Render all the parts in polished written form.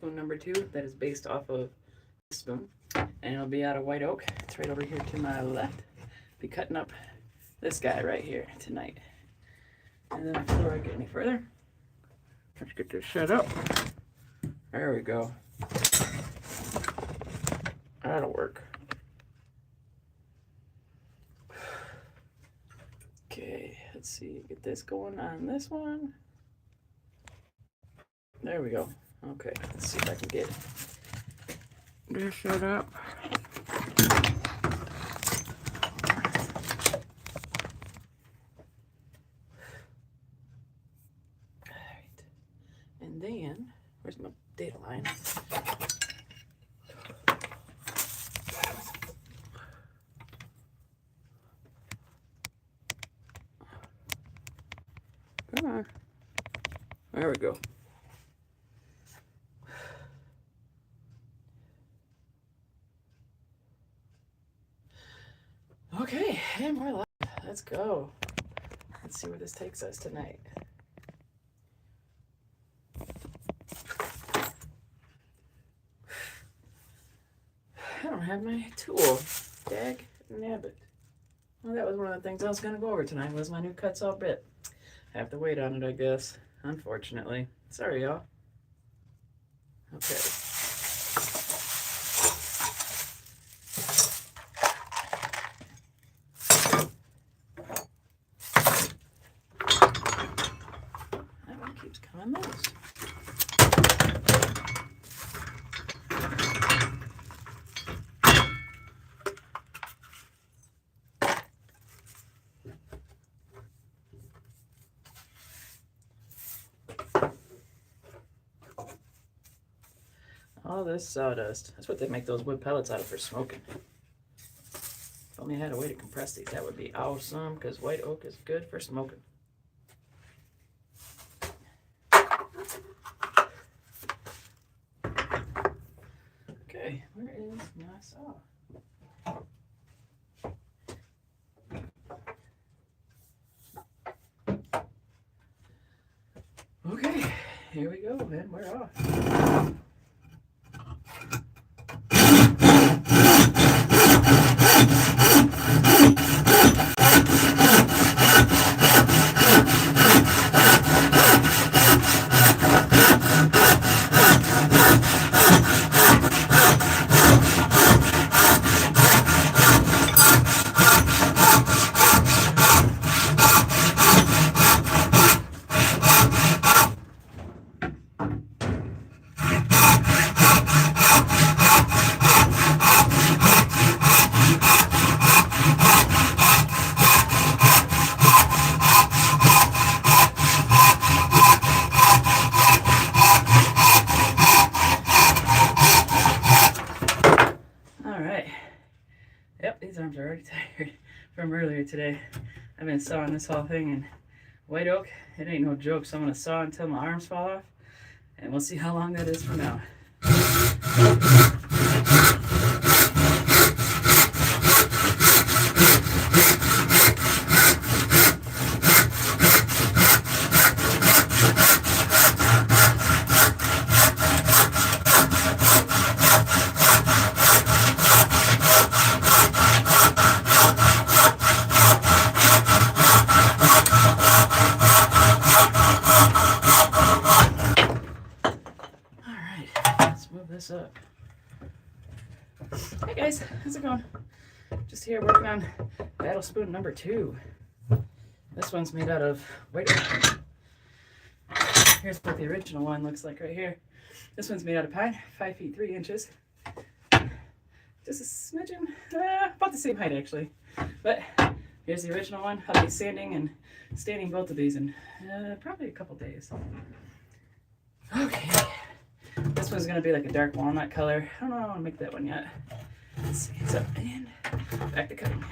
spoon number 2 that is based off of this spoon, and it'll be out of white oak. It's right over here to my left. Be cutting up this guy right here tonight. And then before I get any further, let's get this set up. There we go. That'll work. Okay, let's see, get this going on this one. There we go. Okay, let's see if I can get this set up. Alright. And then, where's my data line? Come on. There we go. Okay, and we're live. Let's go. Let's see where this takes us tonight. I don't have my tool. Dag nabbit. Well, that was one of the things I was going to go over tonight, was my new cut saw bit. I have to wait on it, I guess. Unfortunately. Sorry, y'all. Okay. That one keeps coming loose. All this sawdust. That's what they make those wood pellets out of for smoking. If only I had a way to compress these, that would be awesome, because white oak is good for smoking. Okay, where is my saw? Okay, here we go, and we're off. Yep, these arms are already tired from earlier today. I've been sawing this whole thing in white oak. It ain't no joke, so I'm going to saw until my arms fall off, and we'll see how long that is from now. Up. Hey guys, how's it going? Just here working on battle spoon number 2. This one's made out of white oak. Here's what the original one looks like right here. This one's made out of pine, 5 feet 3 inches. Just a smidgen, about the same height actually. But here's the original one. I'll be sanding and staining both of these in probably a couple days. Okay. This one's going to be like a dark walnut color. I don't know if I want to make that one yet. Let's see. So, and back to cutting.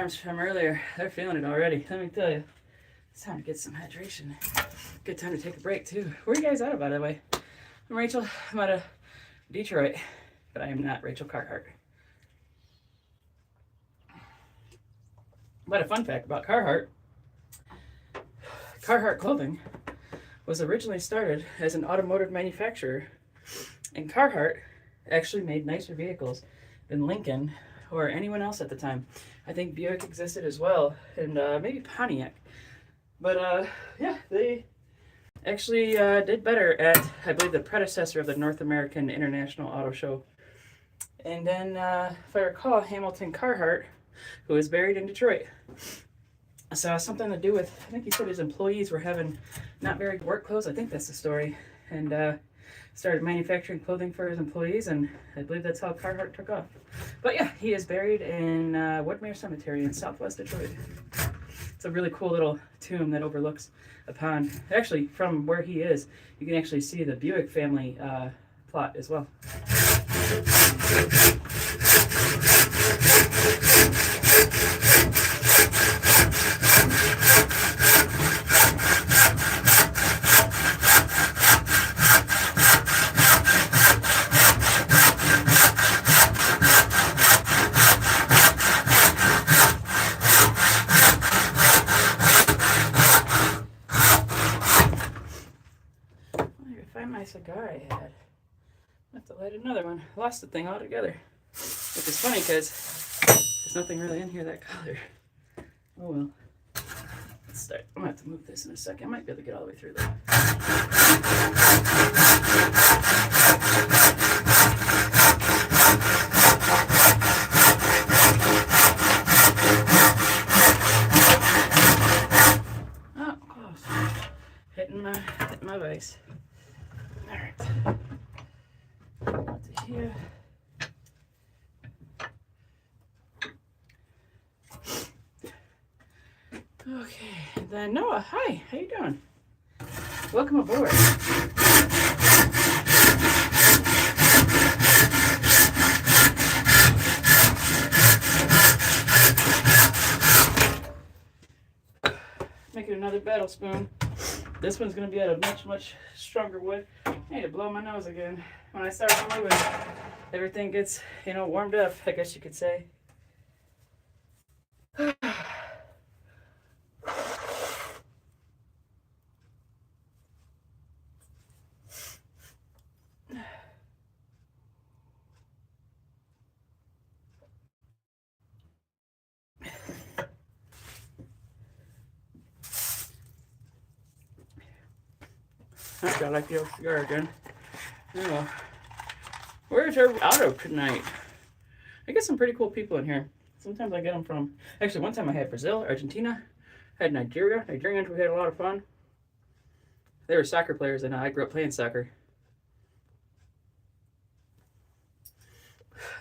arms from earlier, they're feeling it already. Let me tell you, it's time to get some hydration. Good time to take a break too. Where are you guys out of, by the way? I'm Rachel. I'm out of Detroit, but I am not Rachel Carhart. But a fun fact about Carhartt. Carhartt clothing was originally started as an automotive manufacturer, and Carhartt actually made nicer vehicles than Lincoln or anyone else at the time. I think Buick existed as well, and maybe Pontiac. But yeah, they actually did better at, I believe, the predecessor of the North American International Auto Show. And then, if I recall, Hamilton Carhart, who is buried in Detroit. So something to do with, I think he said his employees were having not very good work clothes. I think that's the story. And started manufacturing clothing for his employees, and I believe that's how Carhart took off. But yeah, he is buried in Woodmere Cemetery in southwest Detroit. It's a really cool little tomb that overlooks a pond. Actually, from where he is, you can actually see the Buick family plot as well. My cigar I had. I have to light another one. Lost the thing altogether. Which is funny because there's nothing really in here that color. Oh well. Let's start. I'm gonna have to move this in a second. I might be able to get all the way through though. Oh, close. Hitting my vise. Alright. Go to here. Okay, then Noah, hi, how you doing? Welcome aboard. Making another battle spoon. This one's going to be out of much stronger wood. I need to blow my nose again. When I start moving, everything gets, warmed up, I guess you could say. I like the old cigar again. Oh. Where's everybody out of tonight? I get some pretty cool people in here. Sometimes I get them from... Actually, one time I had Brazil, Argentina. I had Nigeria. Nigerians, we had a lot of fun. They were soccer players, and I grew up playing soccer.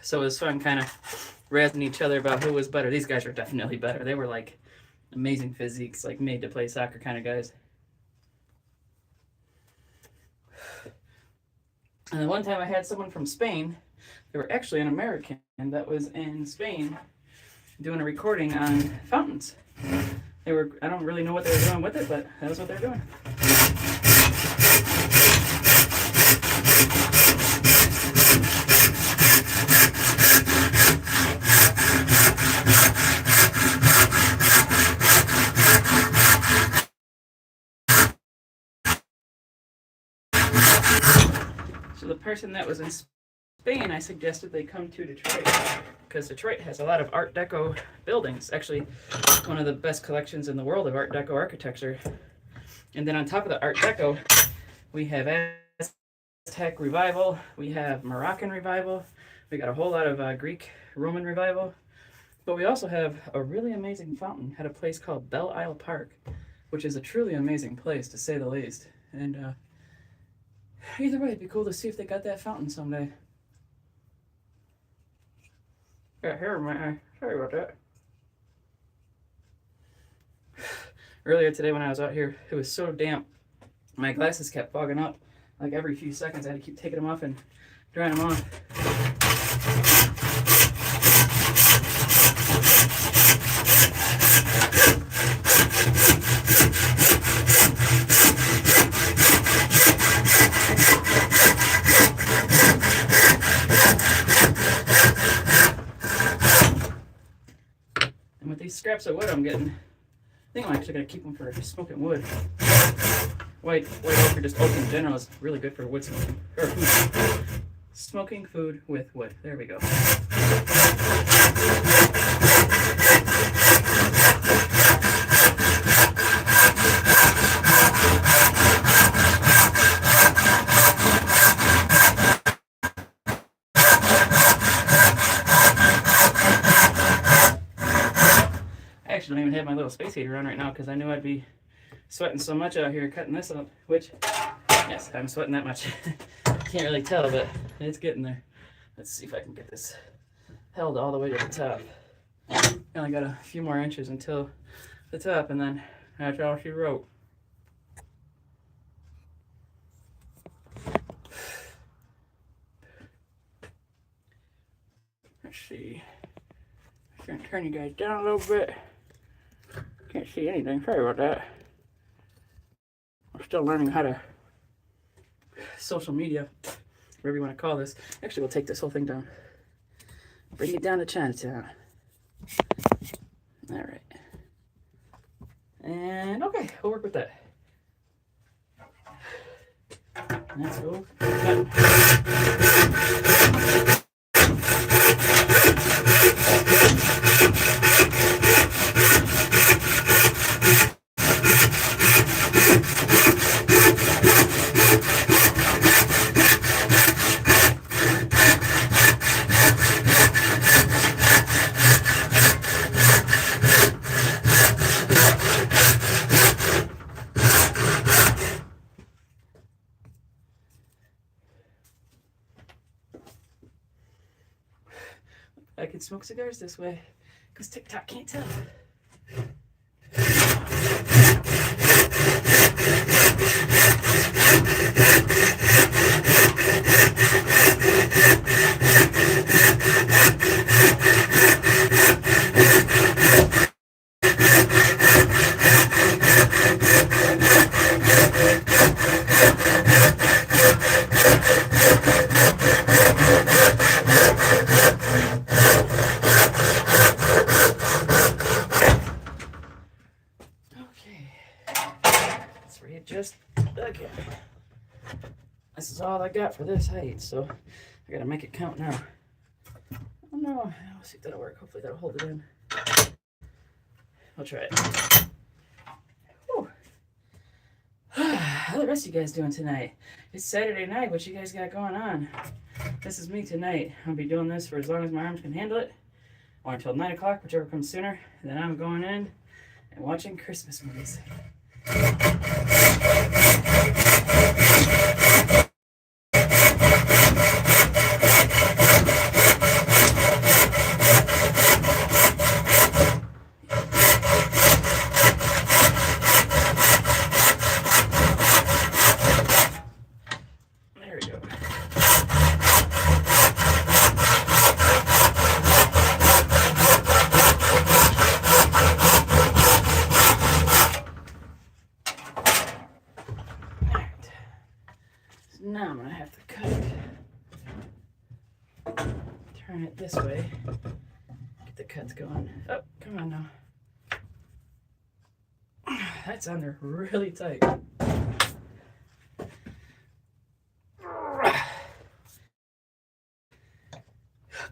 So it was fun kind of razzing each other about who was better. These guys were definitely better. They were like amazing physiques, like made to play soccer kind of guys. And then one time I had someone from Spain. They were actually an American that was in Spain doing a recording on fountains. They were, I don't really know what they were doing with it, but that was what they're doing. So the person that was in Spain, I suggested they come to Detroit because Detroit has a lot of Art Deco buildings. Actually, one of the best collections in the world of Art Deco architecture. And then on top of the Art Deco, we have Aztec Revival, we have Moroccan Revival, we got a whole lot of Greek Roman Revival. But we also have a really amazing fountain at a place called Belle Isle Park, which is a truly amazing place to say the least. And either way, it'd be cool to see if they got that fountain someday. Got hair in my eye. Sorry about that. Earlier today when I was out here, it was so damp. My glasses kept fogging up. Like every few seconds, I had to keep taking them off and drying them off. with these scraps of wood I'm getting, I think I'm actually going to keep them for smoking wood. White oak or just oak in general is really good for wood smoking. Or food. Smoking food with wood. There we go. I actually don't even have my little space heater on right now because I knew I'd be sweating so much out here cutting this up, which, yes, I'm sweating that much. Can't really tell, but it's getting there. Let's see if I can get this held all the way to the top. I only got a few more inches until the top, and then that's all she wrote. Let's see. I'm going to turn you guys down a little bit. Can't see anything. Sorry about that. I'm still learning how to social media, whatever you want to call this. Actually, we'll take this whole thing down. Bring it down to Chinatown. All right. And okay, we'll work with that. Let's go. I can smoke cigars this way because TikTok can't tell. Readjust again. This is all I got for this height, so I gotta make it count now. Oh no, I'll see if that'll work. Hopefully that'll hold it in. I'll try it. How the rest of you guys doing tonight? It's Saturday night. What you guys got going on? This is me tonight. I'll be doing this for as long as my arms can handle it, or until 9 o'clock, whichever comes sooner. And then I'm going in and watching Christmas movies. Now I'm going to have to cut it. Turn it this way. Get the cuts going. Oh, come on now. That's on there really tight.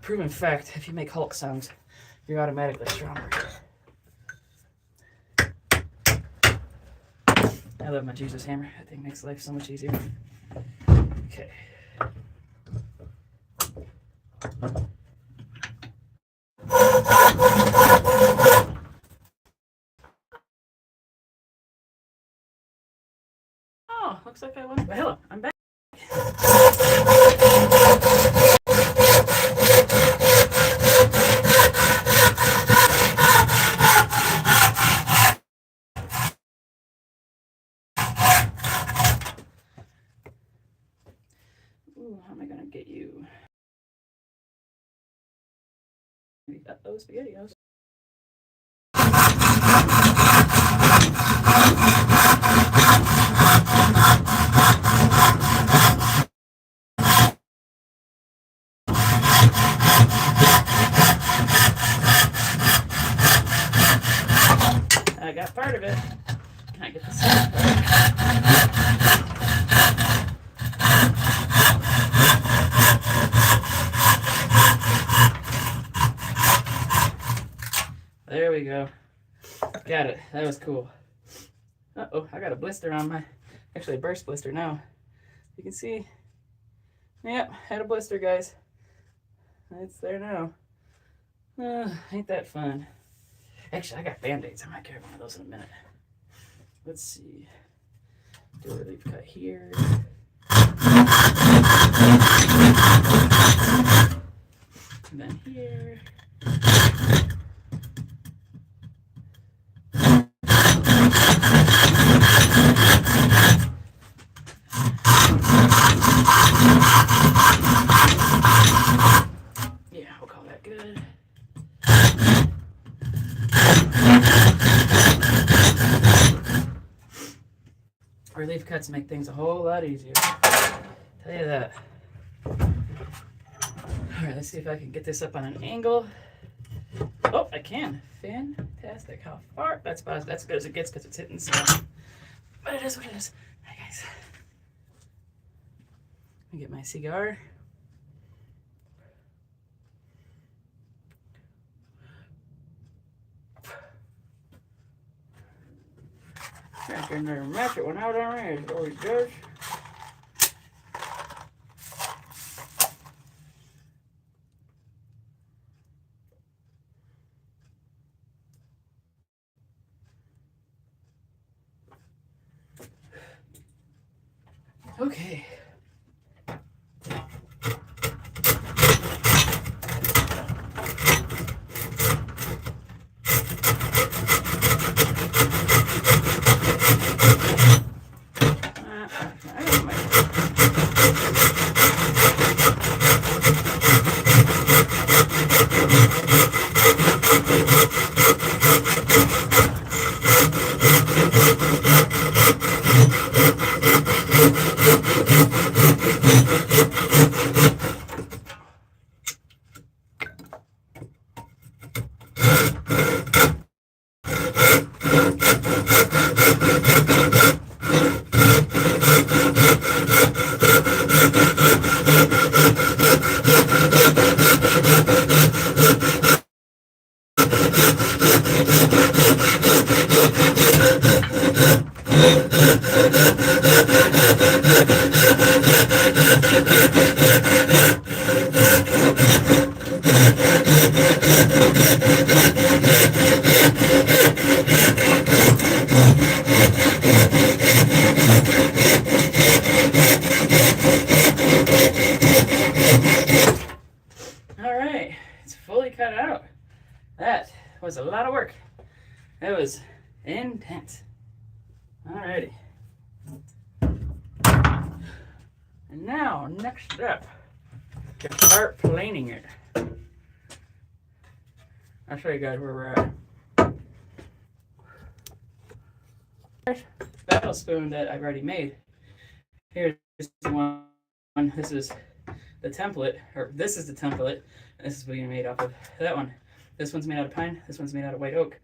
Proven fact, if you make Hulk sounds, you're automatically stronger. I love my Jesus hammer. That thing makes life so much easier. Okay. Oh, looks like I won. Well, hello, I'm back. Ooh, how am I gonna get you? We got those SpaghettiOs. got part of it. Can I get the second part? There we go. Got it. That was cool. Uh-oh, I got a blister on my, actually a burst blister now. You can see, yep, had a blister, guys. It's there now. Ain't that fun. Actually, I got Band-Aids. I might carry one of those in a minute. Let's see. Do a relief cut here. And then here. Yeah, we'll call that good. Relief cuts make things a whole lot easier. Tell you that. Alright, let's see if I can get this up on an angle. Oh, I can. Fantastic. How far? That's about as good as it gets because it's hitting stuff. But it is what it is. Alright, guys. Let me get my cigar. I can match it one out on range. It always does. Okay. That was a lot of work. That was intense. Alrighty. And now, next step, to start planing it. I'll show you guys where we're at. There's the battle spoon that I've already made. Here's the one. This is the template, or this is the template. This is what you made off of that one. This one's made out of pine. This one's made out of white oak.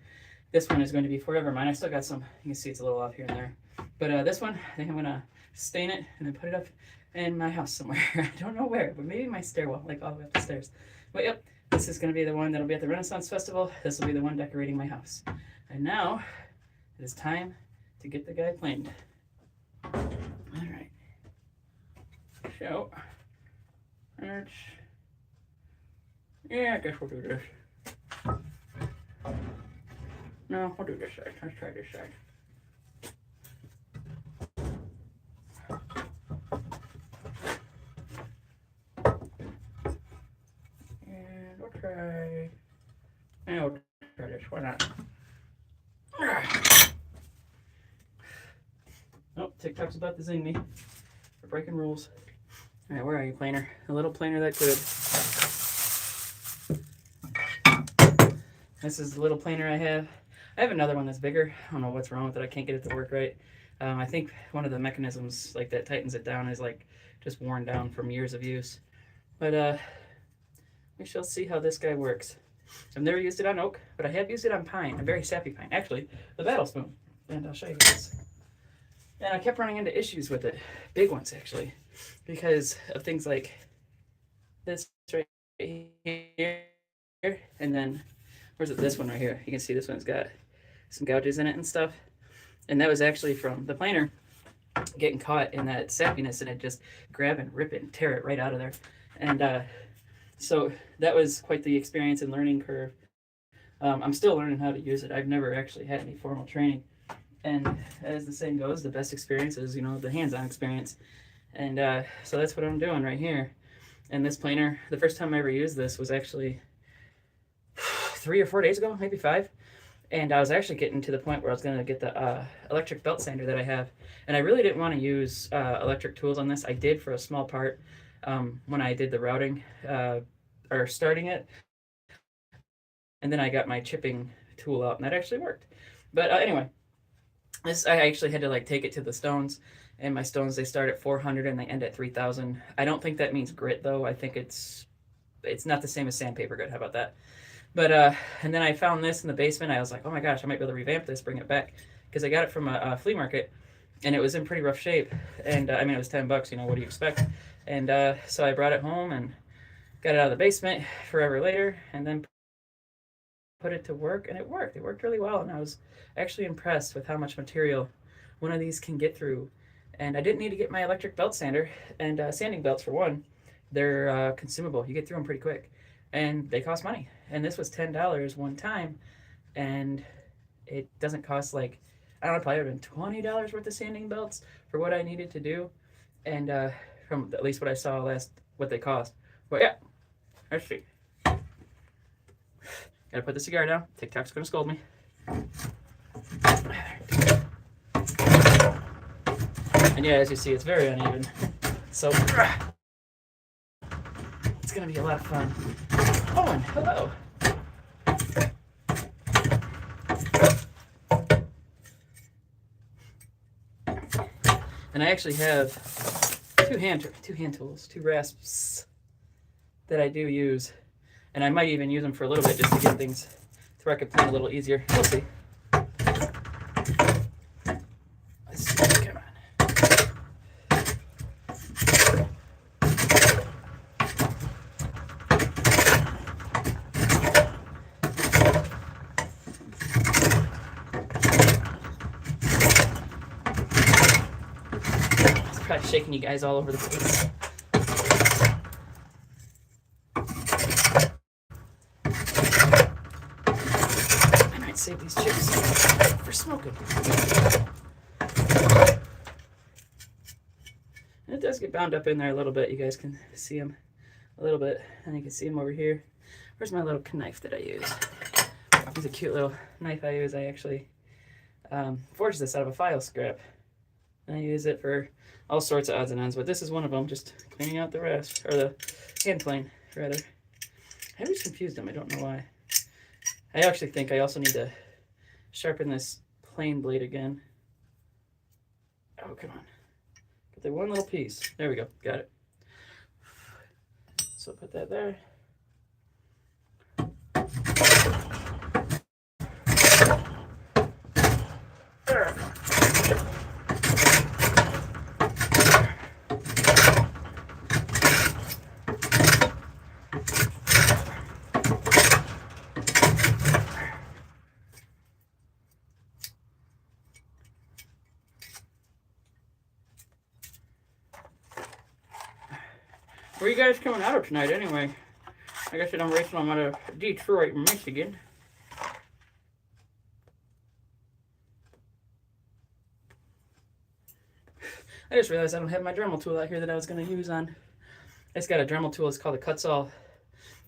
This one is going to be forever mine. I still got some. You can see it's a little off here and there. But this one, I think I'm going to stain it and then put it up in my house somewhere. I don't know where, but maybe my stairwell, like all the way up the stairs. But yep, this is going to be the one that'll be at the Renaissance Festival. This will be the one decorating my house. And now, it is time to get the guy planed. All right. So, let's... Yeah, I guess we'll do this. No, we'll do this side. Let's try this side. And we'll try... And we'll try this. Why not? Oh, TikTok's about to zing me for breaking rules. Alright, where are you, planer? A little planer that could. This is the little planer I have. I have another one that's bigger. I don't know what's wrong with it. I can't get it to work right. I think one of the mechanisms like that tightens it down is like just worn down from years of use. But we shall see how this guy works. I've never used it on oak, but I have used it on pine, a very sappy pine. Actually, the battle spoon. And I'll show you this. And I kept running into issues with it, big ones actually, because of things like this right here, and then where's it? This one right here. You can see this one's got some gouges in it and stuff. And that was actually from the planer getting caught in that sappiness, and it just grab and rip it and tear it right out of there. And so that was quite the experience and learning curve. I'm still learning how to use it. I've never actually had any formal training. And as the saying goes, the best experience is, the hands-on experience. And so that's what I'm doing right here. And this planer, the first time I ever used this was actually 3 or 4 days ago, maybe 5. And I was actually getting to the point where I was going to get the electric belt sander that I have. And I really didn't want to use electric tools on this. I did for a small part when I did the routing or starting it. And then I got my chipping tool out, and that actually worked. But anyway, I actually had to take it to the stones. And my stones, they start at 400 and they end at 3,000. I don't think that means grit, though. I think it's not the same as sandpaper grit. How about that? But and then I found this in the basement. I was like, oh my gosh, I might be able to revamp this, bring it back, because I got it from a flea market, and it was in pretty rough shape. And I mean, it was $10. What do you expect? And so I brought it home and got it out of the basement forever later, and then put it to work, and it worked. It worked really well, and I was actually impressed with how much material one of these can get through. And I didn't need to get my electric belt sander, and sanding belts, for one, they're consumable. You get through them pretty quick, and they cost money. And this was $10 one time, and it doesn't cost I don't know, probably would have been $20 worth of sanding belts for what I needed to do. And from at least what I saw what they cost. But yeah, let's see. Gotta put the cigar down. TikTok's gonna scold me. And yeah, as you see, it's very uneven. So it's gonna be a lot of fun. Oh, and hello. And I actually have two hand tools, 2 rasps that I do use. And I might even use them for a little bit just to get things to where I can plan a little easier. We'll see. Let's see. Come on. It's probably shaking you guys all over the place. Save these chips for smoking. And it does get bound up in there a little bit. You guys can see them a little bit, and you can see them over here. Where's my little knife that I use? It's a cute little knife I use. I actually forged this out of a file scrap. And I use it for all sorts of odds and ends, but this is one of them, just cleaning out the rasp, or the hand plane, rather. I always confused them. I don't know why. I actually think I also need to sharpen this plane blade again. Oh, come on. Get there one little piece. There we go. Got it. So put that there. There. Where are you guys coming out of tonight anyway? Like I said, I'm racing them out of Detroit, Michigan. I just realized I don't have my Dremel tool out here that I was going to use on. I just got a Dremel tool. It's called the Cuts-All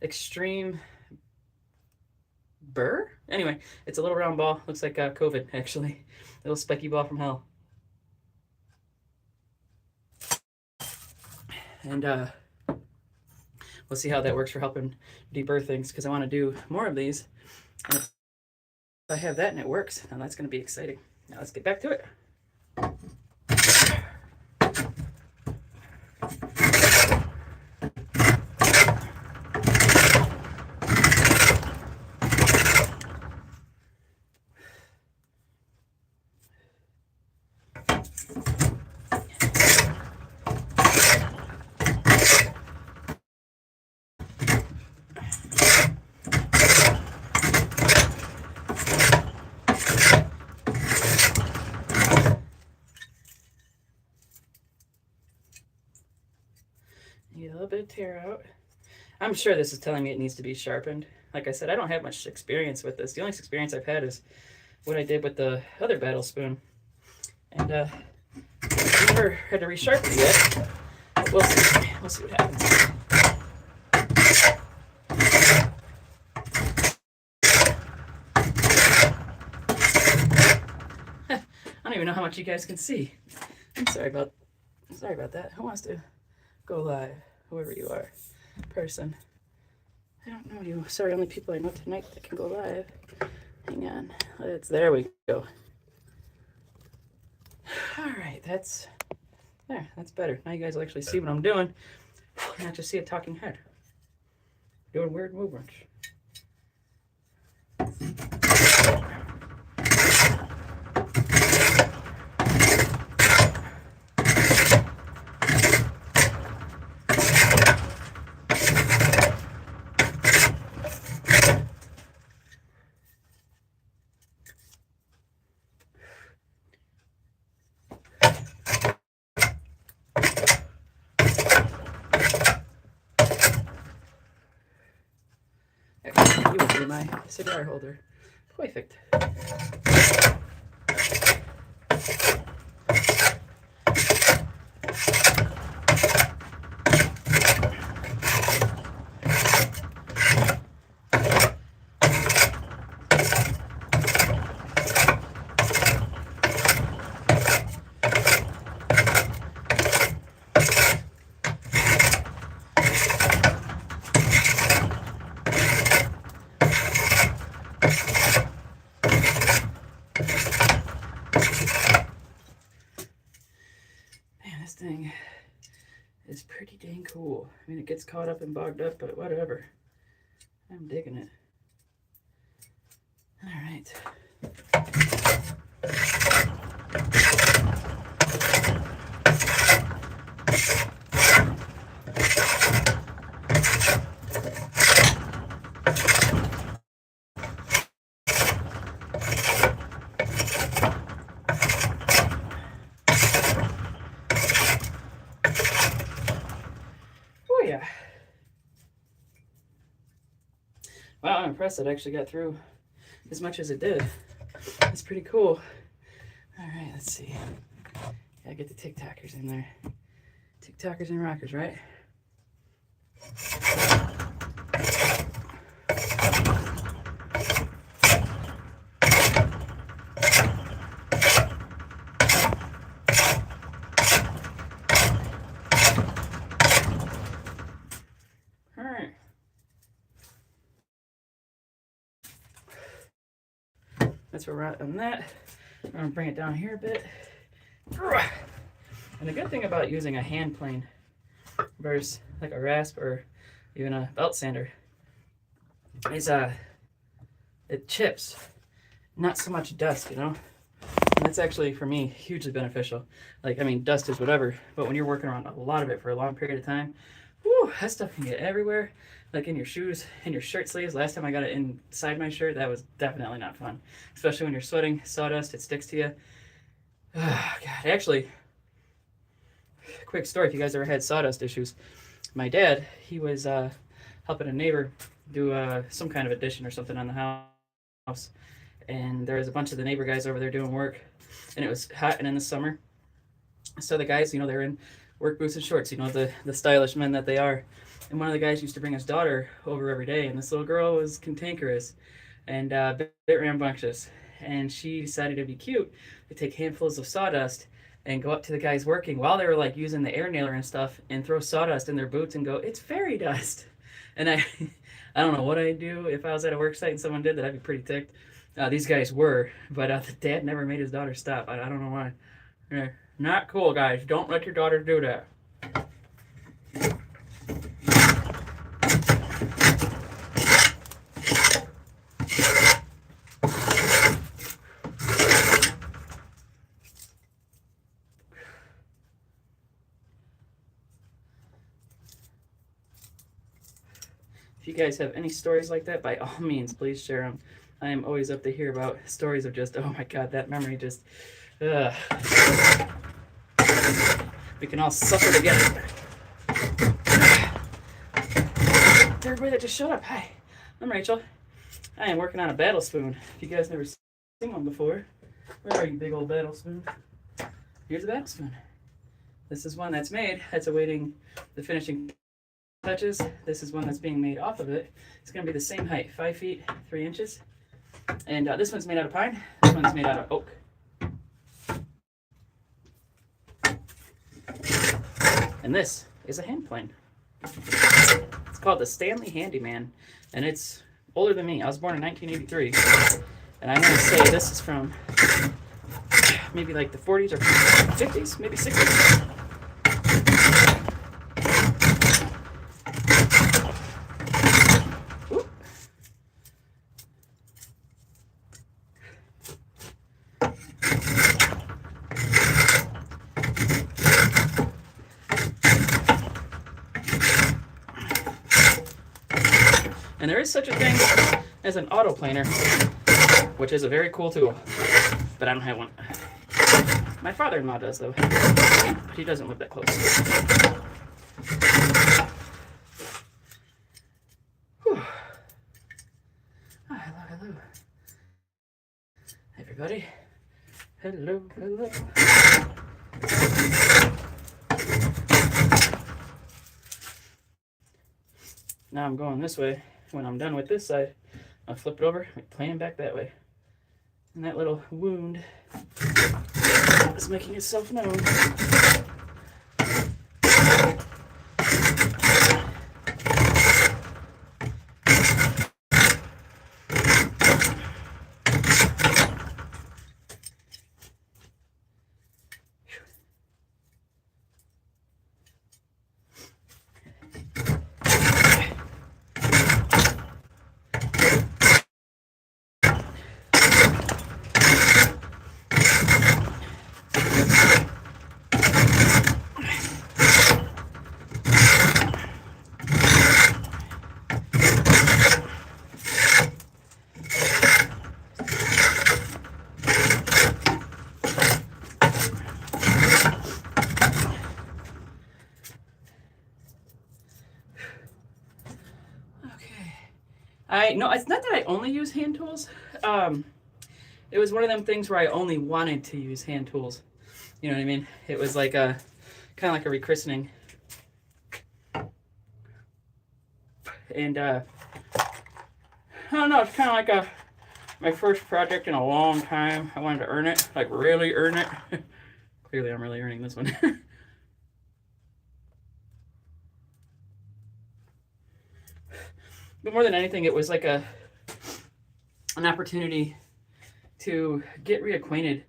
Extreme Burr? Anyway, it's a little round ball. Looks like COVID, actually. Little spiky ball from hell. And we'll see how that works for helping deburr things, because I want to do more of these. And if I have that and it works, then that's going to be exciting. Now let's get back to it. tear out. I'm sure this is telling me it needs to be sharpened. Like I said, I don't have much experience with this. The only experience I've had is what I did with the other battle spoon. And I've never had to resharpen it yet. But we'll see. We'll see what happens. I don't even know how much you guys can see. I'm sorry about that. Who wants to go live? Whoever you are, person. I don't know you. Sorry, only people I know tonight that can go live. Hang on. There we go. All right, that's better. Now you guys will actually see what I'm doing, not just see a talking head. Doing weird movements. You will be my cigar holder. Perfect. Thing is pretty dang cool. I mean, it gets caught up and bogged up, but whatever. I'm digging it. All right. Wow, I'm impressed it actually got through as much as it did. That's pretty cool. All right, let's see. Gotta get the TikTokers in there. TikTokers and rockers, right? That's where we're at on that. I'm gonna bring it down here a bit. And the good thing about using a hand plane versus like a rasp or even a belt sander is it chips, not so much dust, you know? And that's actually, for me, hugely beneficial. Like, I mean, dust is whatever, but when you're working around a lot of it for a long period of time, whew, that stuff can get everywhere. Like in your shoes, in your shirt sleeves. Last time I got it inside my shirt, that was definitely not fun. Especially when you're sweating, sawdust, it sticks to you. Oh, God, actually, quick story, if you guys ever had sawdust issues. My dad, he was helping a neighbor do some kind of addition or something on the house. And there was a bunch of the neighbor guys over there doing work. And it was hot and in the summer. So the guys, you know, they were in work boots and shorts, you know, the stylish men that they are. And one of the guys used to bring his daughter over every day, and this little girl was cantankerous and a bit rambunctious. And she decided to be cute to take handfuls of sawdust and go up to the guys working while they were like using the air nailer and stuff and throw sawdust in their boots and go, "It's fairy dust." And I don't know what I'd do if I was at a work site and someone did that. I'd be pretty ticked. These guys were, but the dad never made his daughter stop. I don't know why. Not cool, guys. Don't let your daughter do that. If you guys have any stories like that, by all means, please share them. I am always up to hear about stories of just, oh my God, that memory just, we can all suffer together. to everybody that just showed up. Hi, I'm Rachel. I am working on a battle spoon. If you guys never seen one before, where are you, big old battle spoon? Here's a battle spoon. This is one that's made, that's awaiting the finishing touches. This is one that's being made off of it. It's going to be the same height, 5 feet 3 inches. And this one's made out of pine. This one's made out of oak. And this is a hand plane. It's called the Stanley Handyman, and it's older than me. I was born in 1983, and I'm going to say this is from maybe like the 40s or 50s, maybe 60s. And there is such a thing as an auto planer, which is a very cool tool, but I don't have one. My father-in-law does, though, but he doesn't live that close. Whew. Oh, hello. Everybody. Hello. Now I'm going this way. When I'm done with this side, I'll flip it over and plane back that way. And that little wound is making itself known. No, it's not that I only use hand tools. It was one of them things where I only wanted to use hand tools. You know what I mean? It was like a kind of like a rechristening. And I don't know, it's kind of like my first project in a long time. I wanted to earn it, like really earn it. Clearly I'm really earning this one. But more than anything, it was like an opportunity to get reacquainted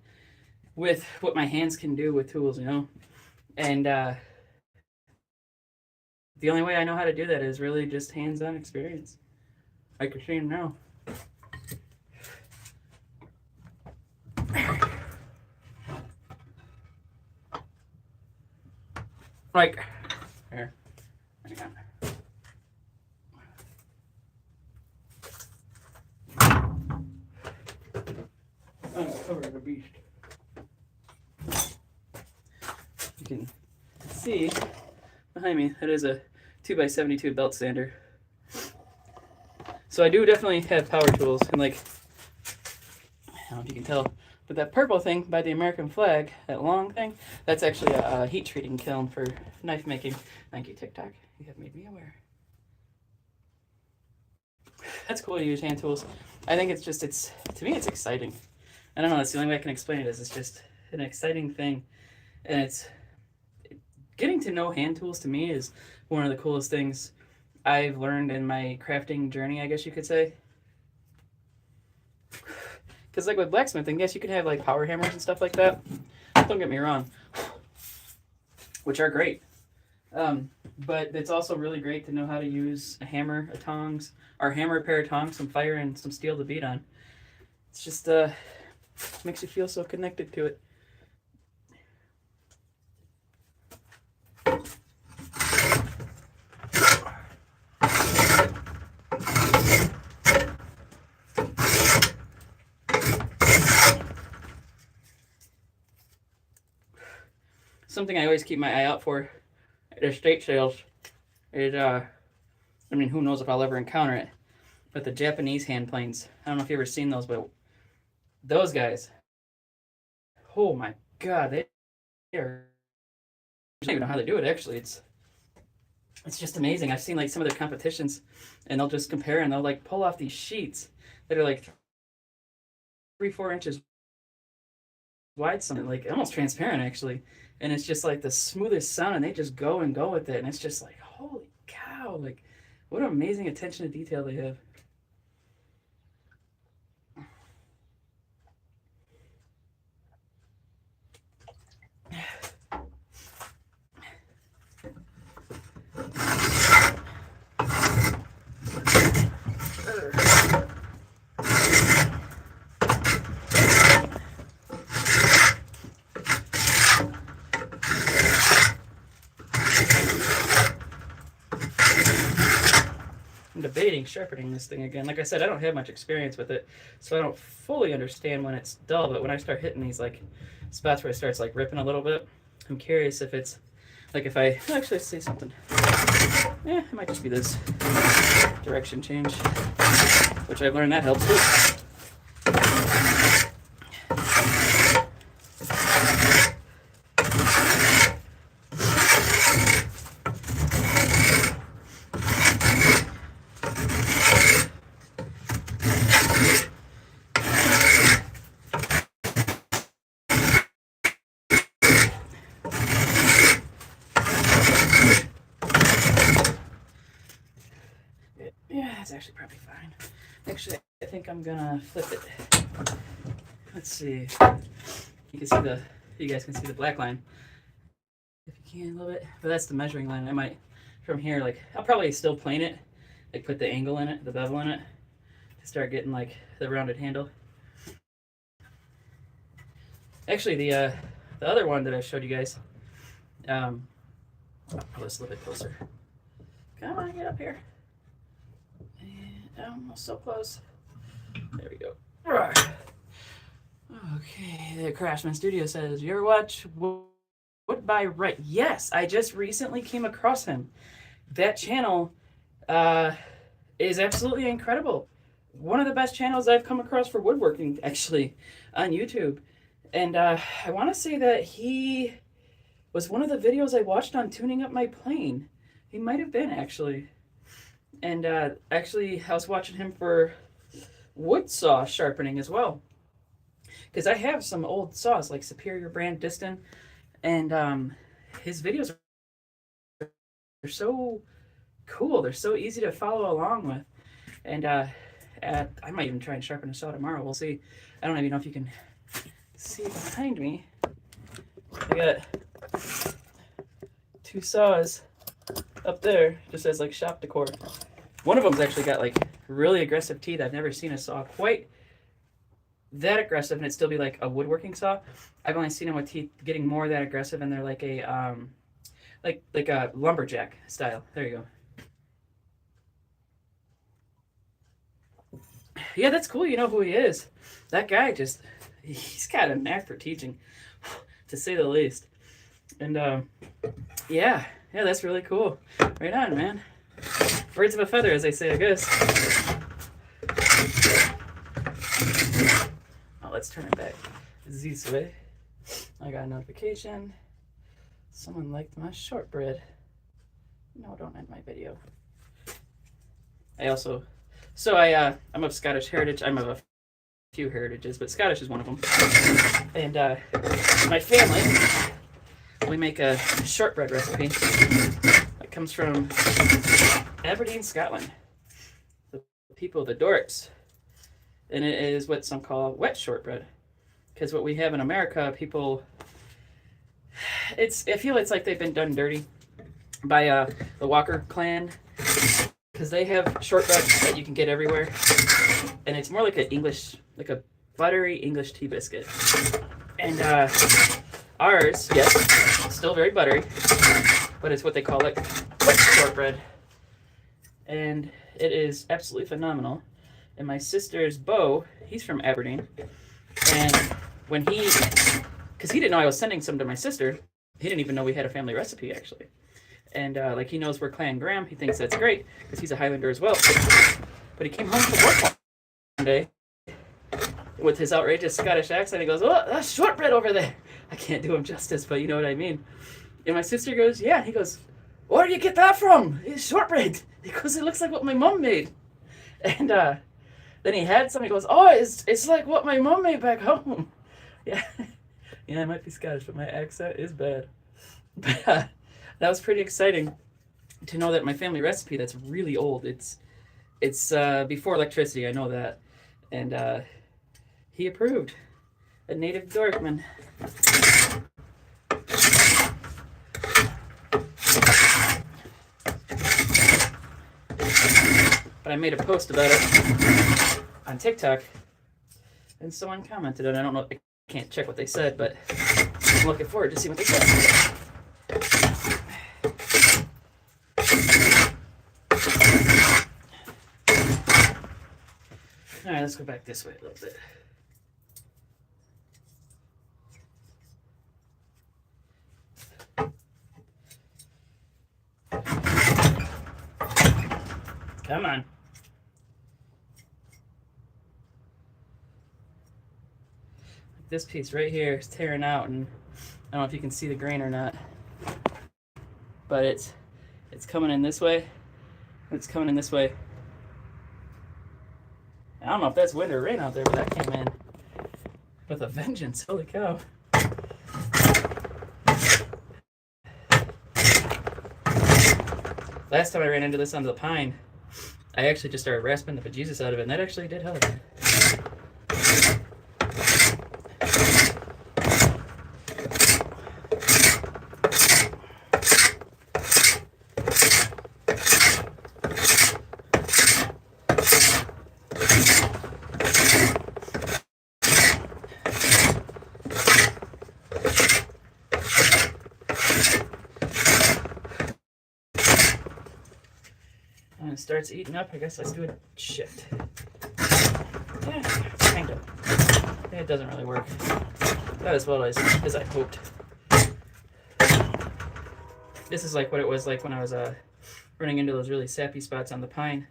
with what my hands can do with tools, you know? And the only way I know how to do that is really just hands-on experience. Like you're seeing now. Like, here, hang on. Uncover the beast. You can see behind me, that is a 2x72 belt sander. So I do definitely have power tools, and like, I don't know if you can tell, but that purple thing by the American flag, that long thing, that's actually a heat treating kiln for knife making. Thank you, TikTok. You have made me aware. That's cool to use hand tools. I think it's just, to me, it's exciting. I don't know, that's the only way I can explain it is it's just an exciting thing. And it's, getting to know hand tools to me is one of the coolest things I've learned in my crafting journey, I guess you could say. Because like with blacksmithing, yes, you can have like power hammers and stuff like that. Don't get me wrong. Which are great. But it's also really great to know how to use a hammer, a tongs, or a hammer, a pair of tongs, some fire, and some steel to beat on. It's just, makes you feel so connected to it. Something I always keep my eye out for at estate sales is I mean, who knows if I'll ever encounter it. But the Japanese hand planes, I don't know if you've ever seen those, but those guys, oh my God, they are, I don't even know how they do it, actually. It's just amazing. I've seen like some of their competitions, and they'll just compare, and they'll like pull off these sheets that are like 3-4 inches wide, something like almost transparent actually, and it's just like the smoothest sound, and they just go and go with it, and it's just like, holy cow, like what an amazing attention to detail they have. I'm debating sharpening this thing again. Like I said, I don't have much experience with it, so I don't fully understand when it's dull, but when I start hitting these like spots where it starts like ripping a little bit, I'm curious if it's like if I actually say something. Yeah, it might just be this direction change, which I've learned that helps too. Yeah, it's actually probably fine. Actually, I think I'm gonna flip it. Let's see. You can see you guys can see the black line. If you can a little bit, but that's the measuring line. I might, from here, like, I'll probably still plane it, like put the angle in it, the bevel in it, to start getting like the rounded handle. Actually, the other one that I showed you guys, I'll pull this a little bit closer. Come on, get up here. Almost so close. There we go. Okay, the Craftsman Studio says, you ever watch Wood by Right? Yes, I just recently came across him. That channel is absolutely incredible. One of the best channels I've come across for woodworking, actually, on YouTube. And I want to say that he was one of the videos I watched on tuning up my plane. He might have been, actually. And actually, I was watching him for wood saw sharpening as well. Because I have some old saws, like Superior brand Diston. And his videos are so cool. They're so easy to follow along with. And I might even try and sharpen a saw tomorrow. We'll see. I don't even know if you can see behind me. I got 2 saws up there, just as like shop decor. One of them's actually got like really aggressive teeth. I've never seen a saw quite that aggressive and it'd still be like a woodworking saw. I've only seen them with teeth getting more that aggressive, and they're like a like a lumberjack style. There you go. Yeah, that's cool. You know who he is. That guy he's got a knack for teaching, to say the least. And yeah, that's really cool. Right on, man. Birds of a feather, as they say, I guess. Oh, let's turn it back this way. I got a notification. Someone liked my shortbread. No, don't end my video. I'm of Scottish heritage. I'm of a few heritages, but Scottish is one of them. And my family, we make a shortbread recipe that comes from Aberdeen, Scotland. The people, the Dorks. And it is what some call wet shortbread. Because what we have in America, people, I feel it's like they've been done dirty by the Walker clan. Because they have shortbread that you can get everywhere. And it's more like like a buttery English tea biscuit. And ours, yes, still very buttery, but it's what they call it wet shortbread. And it is absolutely phenomenal. And my sister's Beau, he's from Aberdeen. And when because he didn't know I was sending some to my sister, he didn't even know we had a family recipe, actually. And like he knows we're Clan Graham. He thinks that's great because he's a Highlander as well. But he came home from work one day with his outrageous Scottish accent. He goes, "Oh, that's shortbread over there." I can't do him justice, but you know what I mean. And my sister goes, "Yeah." He goes, "Where do you get that from?" "It's shortbread." He goes, "It looks like what my mom made." And then he had some. He goes, "Oh, it's like what my mom made back home." Yeah, yeah, I might be Scottish, but my accent is bad. But that was pretty exciting to know that my family recipe that's really old. It's before electricity. I know that, and he approved. A native Dorkman. But I made a post about it on TikTok, and someone commented, and I don't know, I can't check what they said, but I'm looking forward to see what they said. All right, let's go back this way a little bit. Come on. This piece right here is tearing out, and I don't know if you can see the grain or not, but it's coming in this way. It's coming in this way. I don't know if that's wind or rain out there, but that came in with a vengeance. Holy cow. Last time I ran into this on the pine, I actually just started rasping the bejesus out of it, and that actually did help. And it starts eating up. I guess let's do a shift. Yeah, kind of. It doesn't really work. Not as well as I hoped. This is like what it was like when I was running into those really sappy spots on the pine.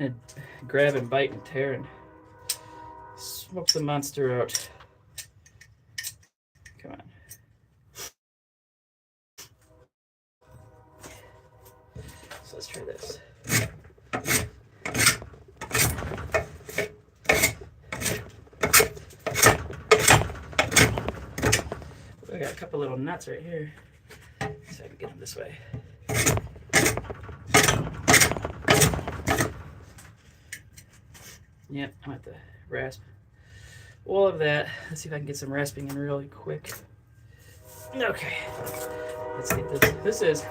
And grab and bite and tear and smoke the monster out. Come on. So let's try this. I got a couple little nuts right here, so I can get them this way. Yep, I'm at the rasp all of that. Let's see if I can get some rasping in really quick. Okay, let's get this. This is,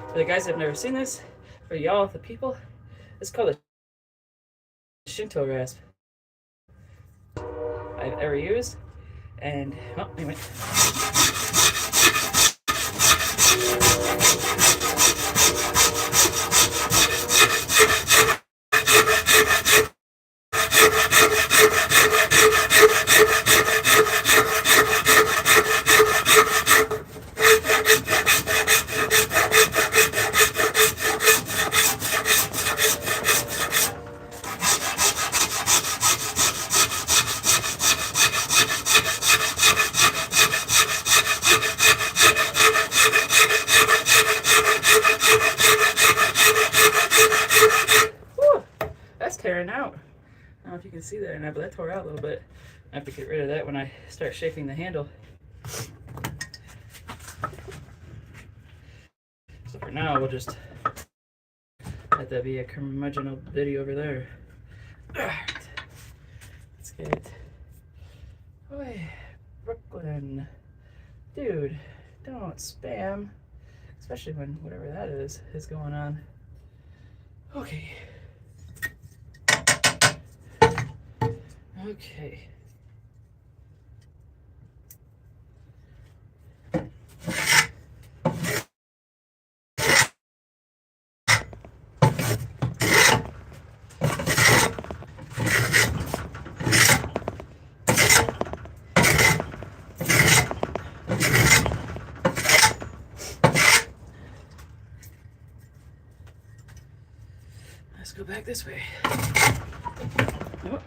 for the guys that have never seen this, for y'all, the people, it's called a Shinto rasp I've ever used. And, oh, anyway. Tearing out. I don't know if you can see that or not, but that tore out a little bit. I have to get rid of that when I start shaping the handle. So for now, we'll just let that be a curmudgeonal video over there. Alright. Let's get it. Boy, Brooklyn. Dude, don't spam. Especially when whatever that is going on. Okay. Okay. Let's go back this way. Nope.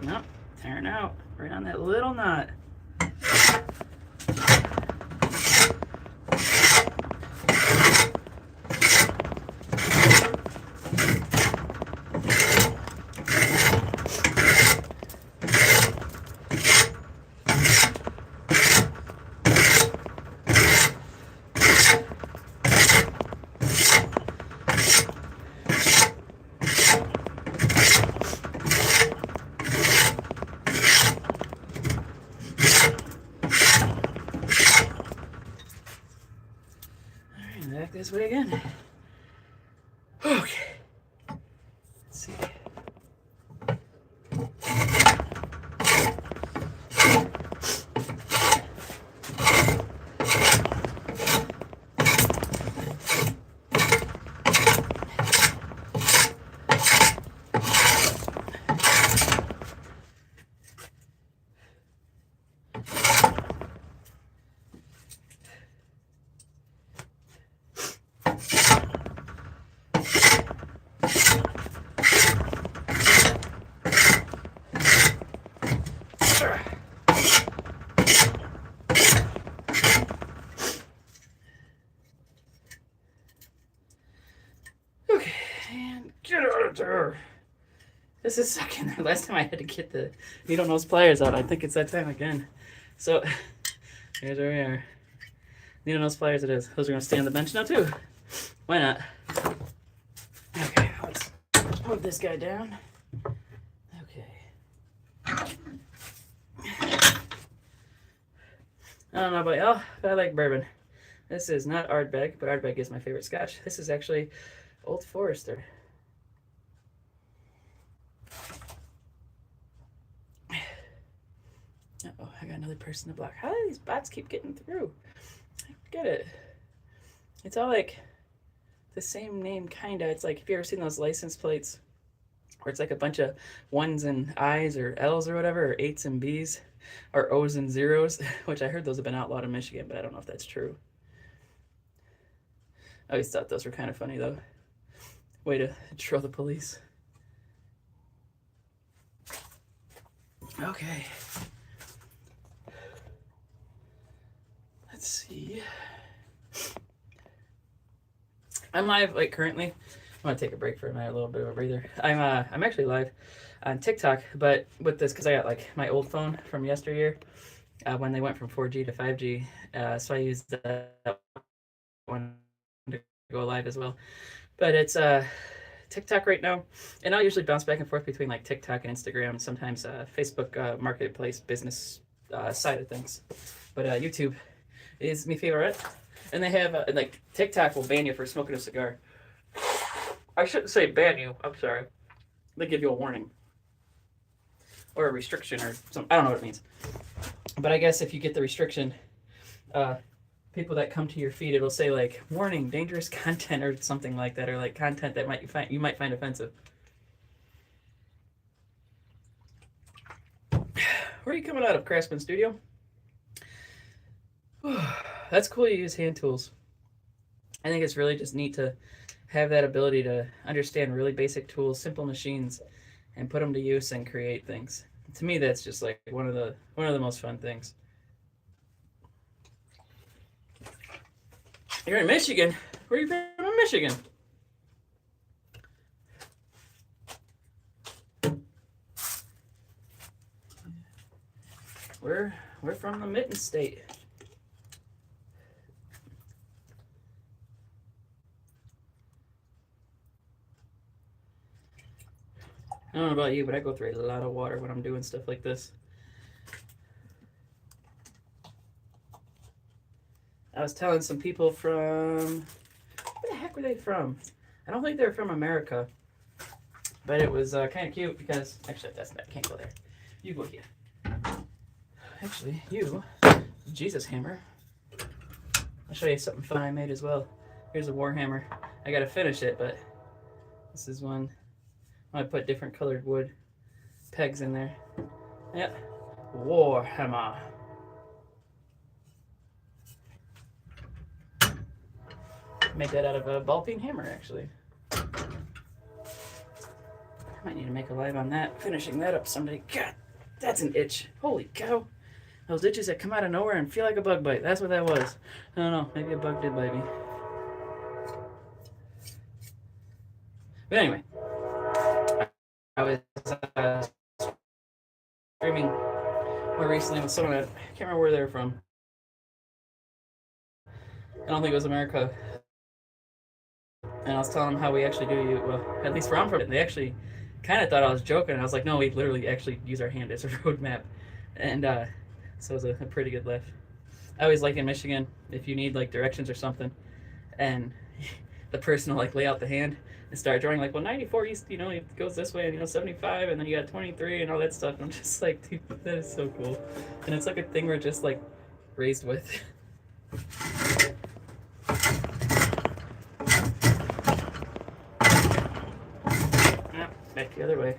Nope. Tearing out. Right on that little knot. Back this way again. Okay. Let's see. Okay, and get out of there. This is sucking. Last time I had to get the needle nose pliers out. I think it's that time again. So here's where we are. Needle nose pliers it is. Those are gonna stay on the bench now too. Why not? Okay, let's put this guy down. Okay. I don't know about y'all, but I like bourbon. This is not Ardbeg, but Ardbeg is my favorite scotch. This is actually Old Forester. Uh-oh, I got another person to block. How do these bots keep getting through? I don't get it. It's all like the same name, kinda. It's like, have you ever seen those license plates where it's like a bunch of ones and I's or L's or whatever, or 8's and B's, or O's and zeros, which I heard those have been outlawed in Michigan, but I don't know if that's true. I always thought those were kind of funny, though. Way to troll the police. Okay. Let's see. I'm live, like, currently. I want to take a break for a minute, a little bit of a breather. I'm actually live on TikTok, but with this, because I got, like, my old phone from yesteryear, when they went from 4G to 5G, so I used that one to go live as well. But it's TikTok right now, and I'll usually bounce back and forth between like TikTok and Instagram, and sometimes Facebook Marketplace business side of things. But YouTube is my favorite, and they have like TikTok will ban you for smoking a cigar. I shouldn't say ban you. I'm sorry. They give you a warning or a restriction or something. I don't know what it means, but I guess if you get the restriction, people that come to your feed, it'll say like warning, dangerous content or something like that, or like content that you might find offensive. Where are you coming out of, Craftsman Studio? That's cool you use hand tools. I think it's really just neat to have that ability to understand really basic tools, simple machines, and put them to use and create things. To me, that's just like one of the most fun things. You're in Michigan. Where are you from in Michigan? We're from the Mitten State. I don't know about you, but I go through a lot of water when I'm doing stuff like this. I was telling some people from, where the heck were they from? I don't think they were from America, but it was kind of cute because, actually, I can't go there. You go here. Actually, Jesus hammer. I'll show you something fun I made as well. Here's a war hammer. I gotta finish it, but this is one. I put different colored wood pegs in there. Yep, war hammer. Made that out of a ball peen hammer, actually. I might need to make a live on that, finishing that up someday. God, that's an itch. Holy cow. Those itches that come out of nowhere and feel like a bug bite. That's what that was. I don't know. Maybe a bug did bite me. But anyway, I was streaming more recently with someone. I can't remember where they were from. I don't think it was America. And I was telling them how we actually do, well, at least where I'm from, they actually kind of thought I was joking. And I was like, no, we literally actually use our hand as a road map. And so it was a pretty good laugh. I always like in Michigan, if you need like directions or something, and the person will like lay out the hand and start drawing like, well, 94 east, you know, it goes this way, and 75, and then you got 23 and all that stuff. And I'm just like, dude, that is so cool. And it's like a thing we're just like raised with. Back the other way.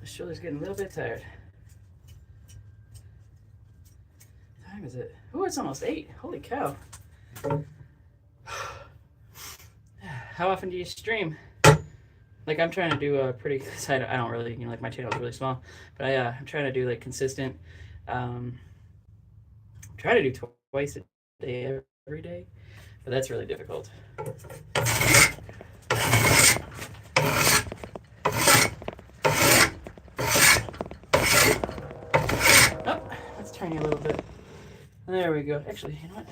Shoulder's getting a little bit tired. What time is it? Oh, it's almost 8. Holy cow. How often do you stream? Like, I'm trying to do a pretty, I don't really, you know, like my channel is really small, but I'm trying to do like consistent, try to do twice a day every day, but that's really difficult. Turn you a little bit. There we go. Actually, you know what?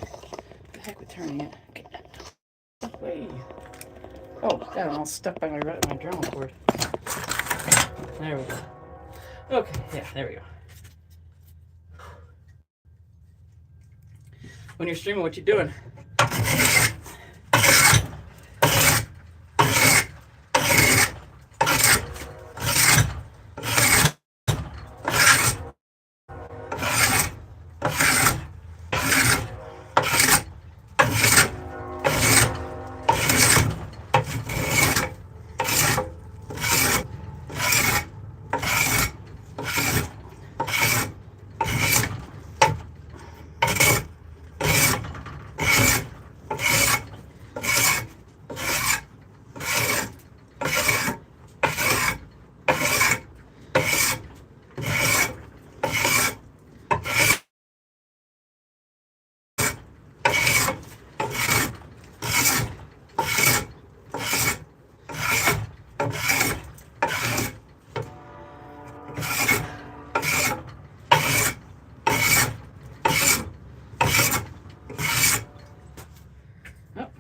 The heck with turning it. Way. Oh, God, I'm all stuck by my drum cord. There we go. Okay, yeah, there we go. When you're streaming, what you doing?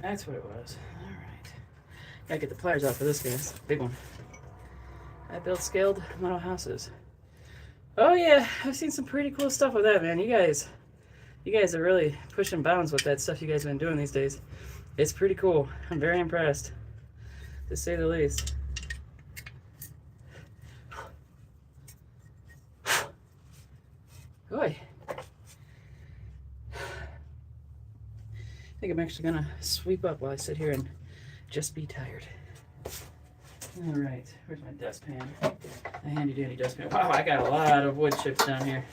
That's what it was. Alright. Gotta get the pliers out for this guy. It's a big one. I built scaled metal houses. Oh yeah, I've seen some pretty cool stuff with that, man. You guys are really pushing bounds with that stuff you guys have been doing these days. It's pretty cool. I'm very impressed, to say the least. Boy. I think I'm actually gonna sweep up while I sit here and just be tired. All right, where's my dustpan? A handy dandy dustpan. Wow, I got a lot of wood chips down here.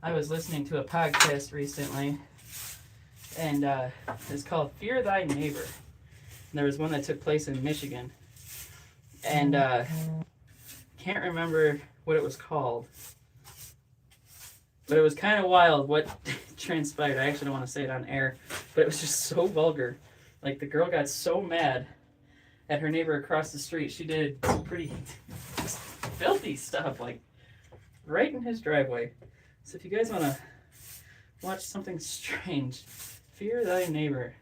I was listening to a podcast recently, and it's called Fear Thy Neighbor. And there was one that took place in Michigan, and can't remember what it was called, but it was kind of wild what transpired. I actually don't want to say it on air, but it was just so vulgar. Like, the girl got so mad at her neighbor across the street, she did some pretty filthy stuff, like right in his driveway. So if you guys want to watch something strange, fear thy neighbor.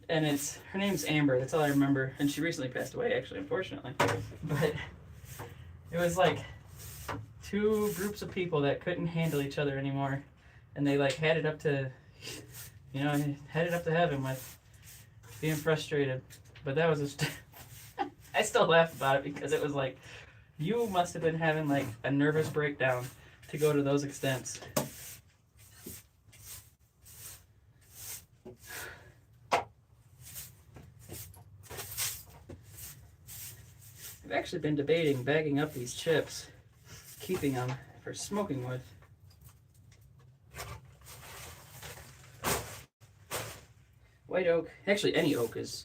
And her name's Amber, that's all I remember. And she recently passed away, actually, unfortunately. But it was like two groups of people that couldn't handle each other anymore. And they like had it up to, had it up to heaven with being frustrated. But that was just, I still laugh about it because it was like, you must have been having like a nervous breakdown to go to those extents. I've actually been debating bagging up these chips, keeping them for smoking wood. White oak, actually any oak is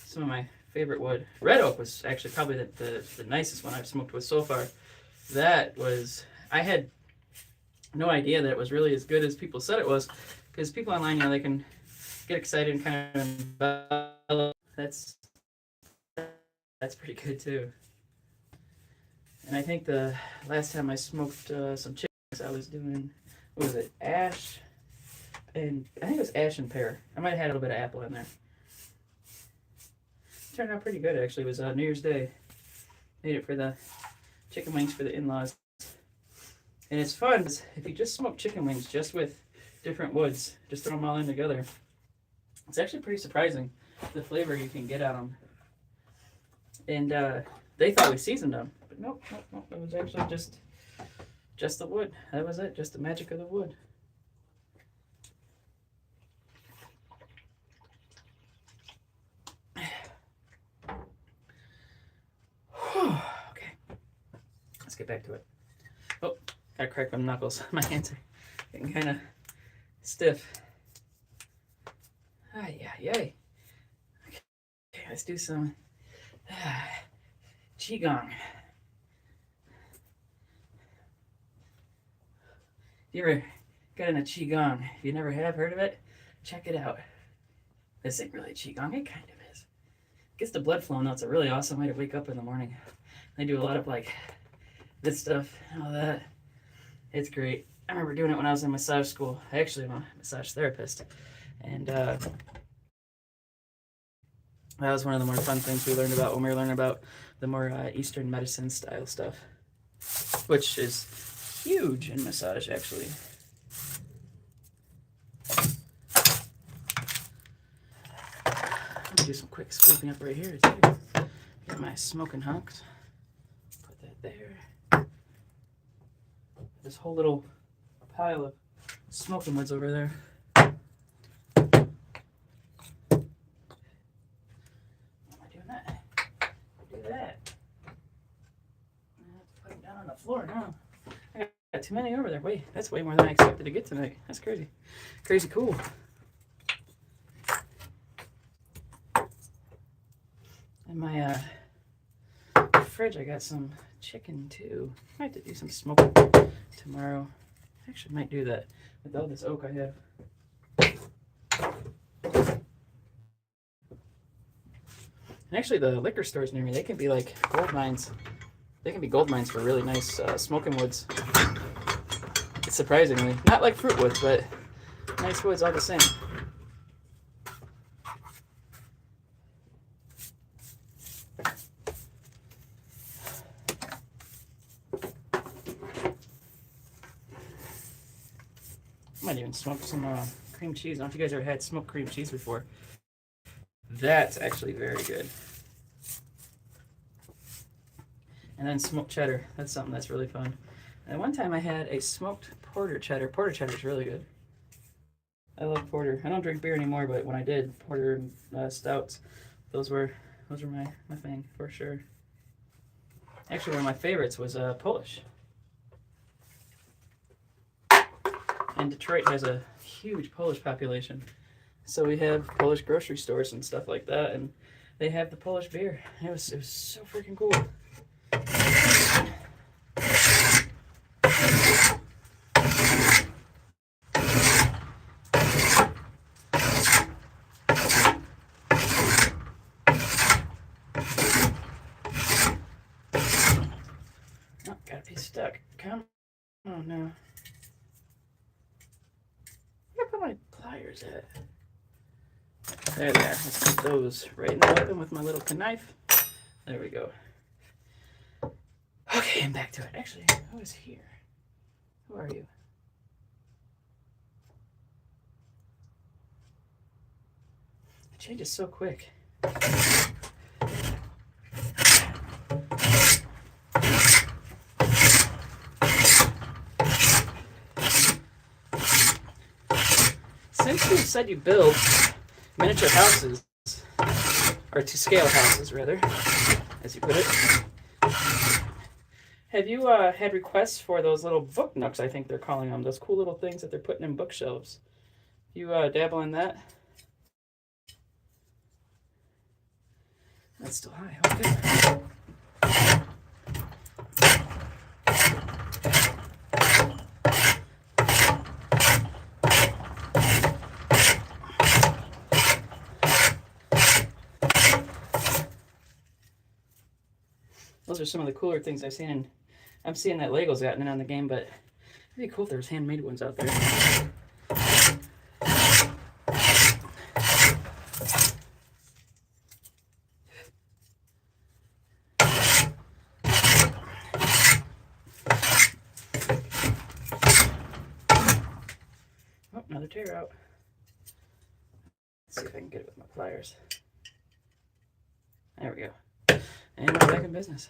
some of my favorite wood. Red oak was actually probably the nicest one I've smoked with so far. I had no idea that it was really as good as people said it was, because people online, they can get excited and kind of embellish. That's pretty good too. And I think the last time I smoked some chickens, I was doing, what was it, ash, and I think it was ash and pear. I might have had a little bit of apple in there. Turned out pretty good, actually. It was New Year's Day. Made it for the chicken wings for the in-laws. And it's fun if you just smoke chicken wings just with different woods, just throw them all in together. It's actually pretty surprising the flavor you can get out of them. And they thought we seasoned them, but nope. It was actually just the wood. That was it, just the magic of the wood. Okay, let's get back to it. Oh, gotta crack my knuckles. My hands are getting kind of stiff. Ay. Okay, let's do some Qigong. If you ever got into Qigong, if you never have heard of it, check it out. This ain't really Qigong, it kind of is. Gets the blood flowing though. It's a really awesome way to wake up in the morning. They do a lot of like this stuff and all that. It's great. I remember doing it when I was in massage school. I actually am a massage therapist. And that was one of the more fun things we learned about when we were learning about the more Eastern medicine style stuff, which is huge in massage, actually. Let me do some quick scooping up right here, too. Get my smoking hunks. Put that there. This whole little pile of smoking woods over there. Floor now. I got too many over there. Wait, that's way more than I expected to get tonight. That's crazy. Crazy cool. In my fridge, I got some chicken too. I might have to do some smoking tomorrow. Actually, might do that with all this oak I have. And actually, the liquor stores near me, they can be like gold mines. They can be gold mines for really nice smoking woods. Surprisingly. Not like fruit woods, but nice woods all the same. I might even smoke some cream cheese. I don't know if you guys ever had smoked cream cheese before. That's actually very good. And then smoked cheddar. That's something that's really fun. And one time I had a smoked porter cheddar. Porter cheddar is really good. I love porter. I don't drink beer anymore, but when I did, porter and stouts, those were my thing for sure. Actually, one of my favorites was Polish. And Detroit has a huge Polish population. So we have Polish grocery stores and stuff like that, and they have the Polish beer. It was so freaking cool. Gotta be stuck. Come on now. Where put my pliers at? There they are. Let's put those right in the oven with my little knife. There we go. Okay, I'm back to it. Actually, who is here? Who are you? It changes so quick. Since you said you build miniature houses, or to scale houses rather, as you put it, have you had requests for those little book nooks, I think they're calling them, those cool little things that they're putting in bookshelves? You dabble in that? That's still high, okay. Those are some of the cooler things I've seen, and I'm seeing that Lego's gotten in on the game, but it'd be cool if there was handmade ones out there. Oh, another tear out. Let's see if I can get it with my pliers. There we go. And we're back in business.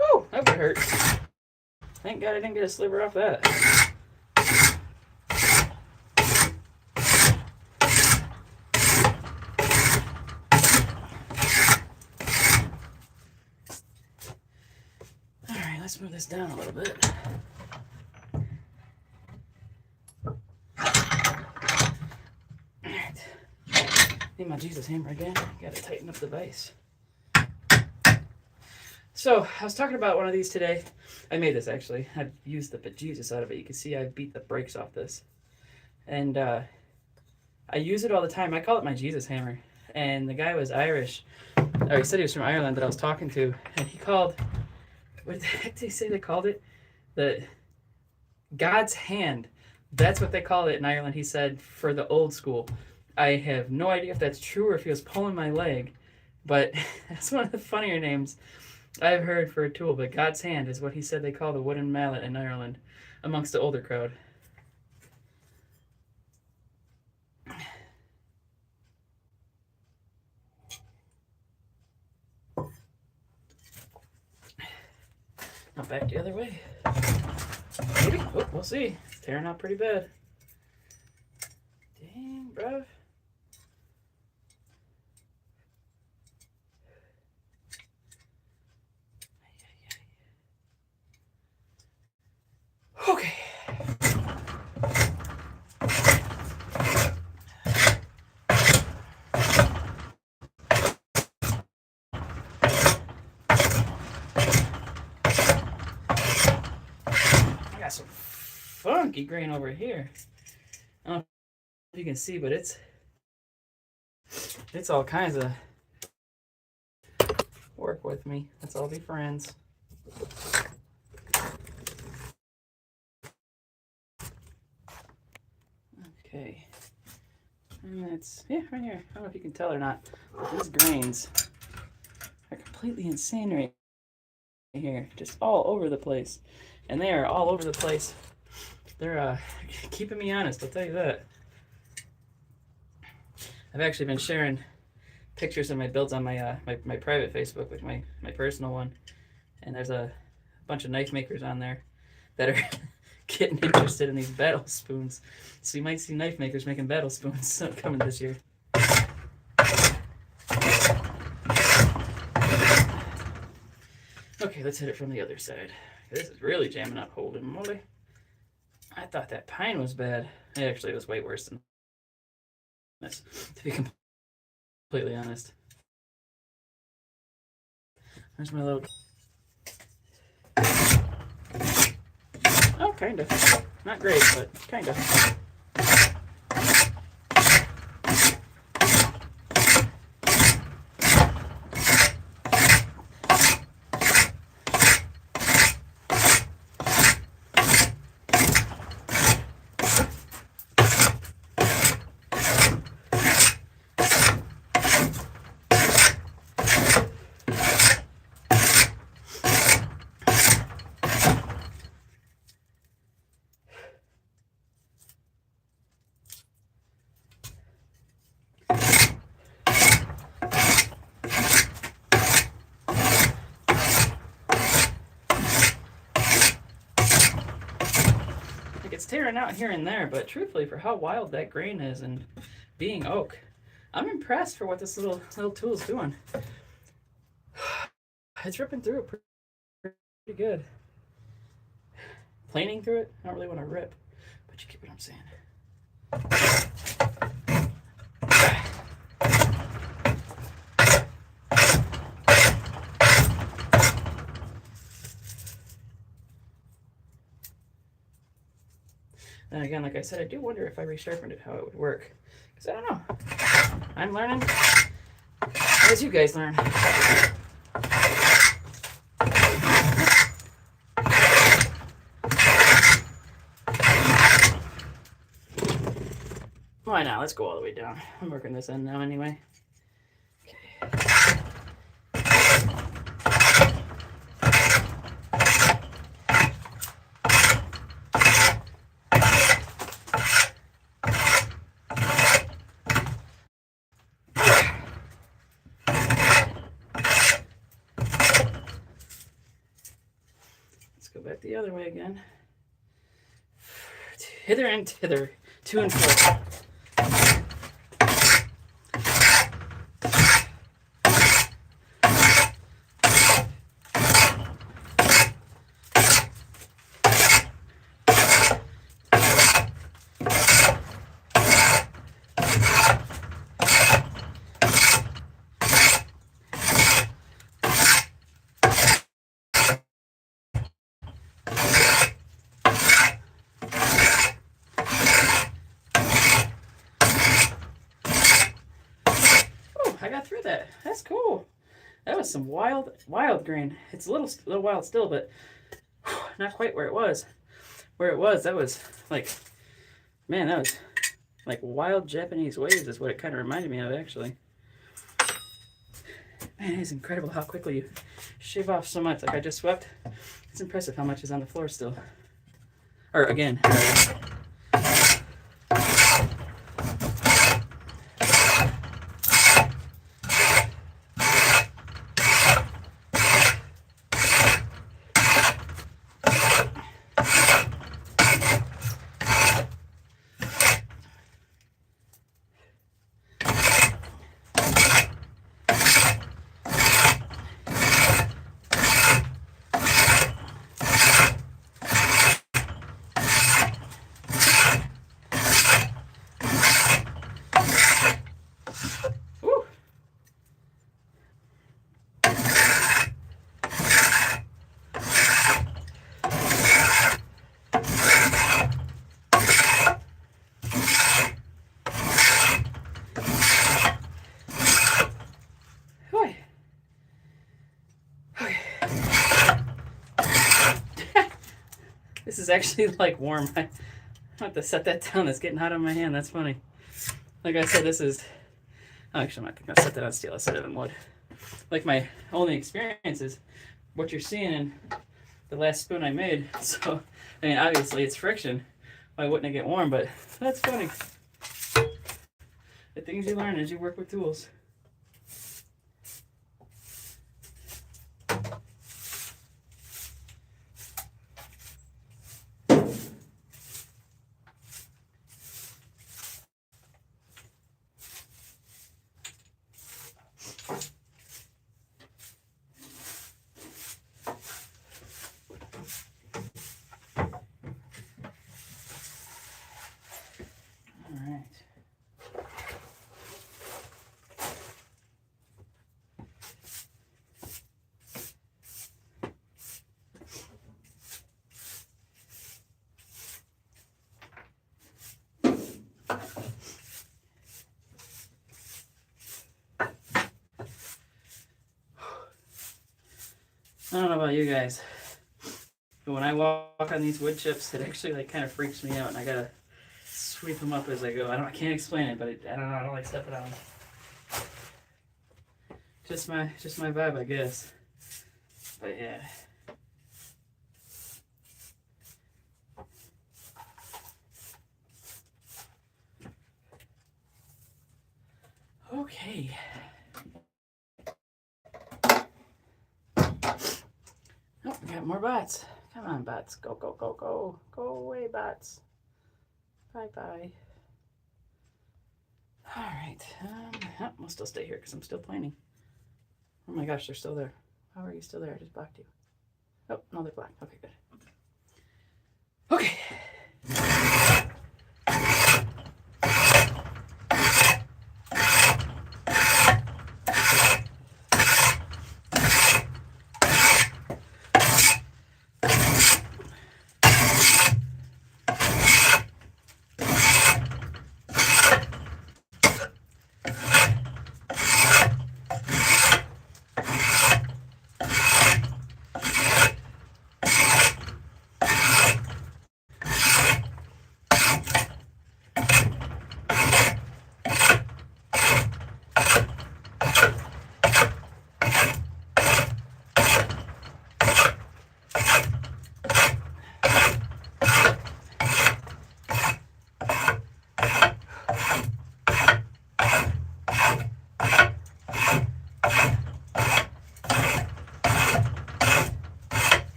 Oh, that would hurt. Thank God I didn't get a sliver off that. Alright, let's move this down a little bit. Alright. Need my Jesus hammer again. Gotta tighten up the vise. So, I was talking about one of these today. I made this actually. I've used the bejesus out of it. You can see I beat the brakes off this. And I use it all the time. I call it my Jesus hammer. And the guy was Irish. Or he said he was from Ireland that I was talking to. And he called, what the heck did he say they called it? The God's hand. That's what they call it in Ireland, he said, for the old school. I have no idea if that's true or if he was pulling my leg. But that's one of the funnier names I've heard for a tool, but God's hand is what he said they call the wooden mallet in Ireland amongst the older crowd. Now back the other way. Maybe. Oh, we'll see. It's tearing out pretty bad. Dang, bruv. Okay. I got some funky grain over here. I don't know if you can see, but it's all kinds of work with me. Let's all be friends. Okay. And that's, yeah, right here. I don't know if you can tell or not, but these grains are completely insane right here. Just all over the place. And they are all over the place. They're keeping me honest, I'll tell you that. I've actually been sharing pictures of my builds on my my private Facebook, which my personal one. And there's a bunch of knife makers on there that are getting interested in these battle spoons. So you might see knife makers making battle spoons coming this year. Okay, let's hit it from the other side. This is really jamming up, holy moly. I thought that pine was bad. Actually, it was way worse than this, to be completely honest. There's my little... Oh, kind of. Not great, but kind of. It's tearing out here and there, but truthfully, for how wild that grain is and being oak, I'm impressed for what this little tool is doing. It's ripping through it pretty good. Planing through it, I don't really want to rip, but you get what I'm saying. And again, like I said, I do wonder if I resharpened it, how it would work. Because I don't know. I'm learning as you guys learn. Why not? Let's go all the way down. I'm working this end now anyway. Okay. Go back the other way again. Hither and thither, to and fro. I got through that. That's cool. That was some wild grain. It's a little wild still, but not quite where it was. Where it was, that was like, man, that was like wild Japanese waves is what it kind of reminded me of, actually. Man, it is incredible how quickly you shave off so much. Like I just swept. It's impressive how much is on the floor still. Or again. This is actually like warm. I have to set that down. It's getting hot on my hand. That's funny. Like I said, this is... Actually, I'm not going to set that on steel. I set it on wood. Like my only experience is what you're seeing in the last spoon I made. So, I mean, obviously it's friction. Why wouldn't it get warm? But that's funny. The things you learn as you work with tools. don't know about you guys, but when I walk on these wood chips, it actually like kind of freaks me out, and I gotta sweep them up as I go. I can't explain it, but I don't know. I don't like stepping on them. Just my vibe, I guess. But yeah. Okay. Oh, we got more bots. Come on, bots. Go, go, go, go. Go away, bots. Bye-bye. All right. We'll still stay here because I'm still planning. Oh my gosh, they're still there. How are you still there? I just blocked you. Oh, no, they're black. Okay, good. Okay.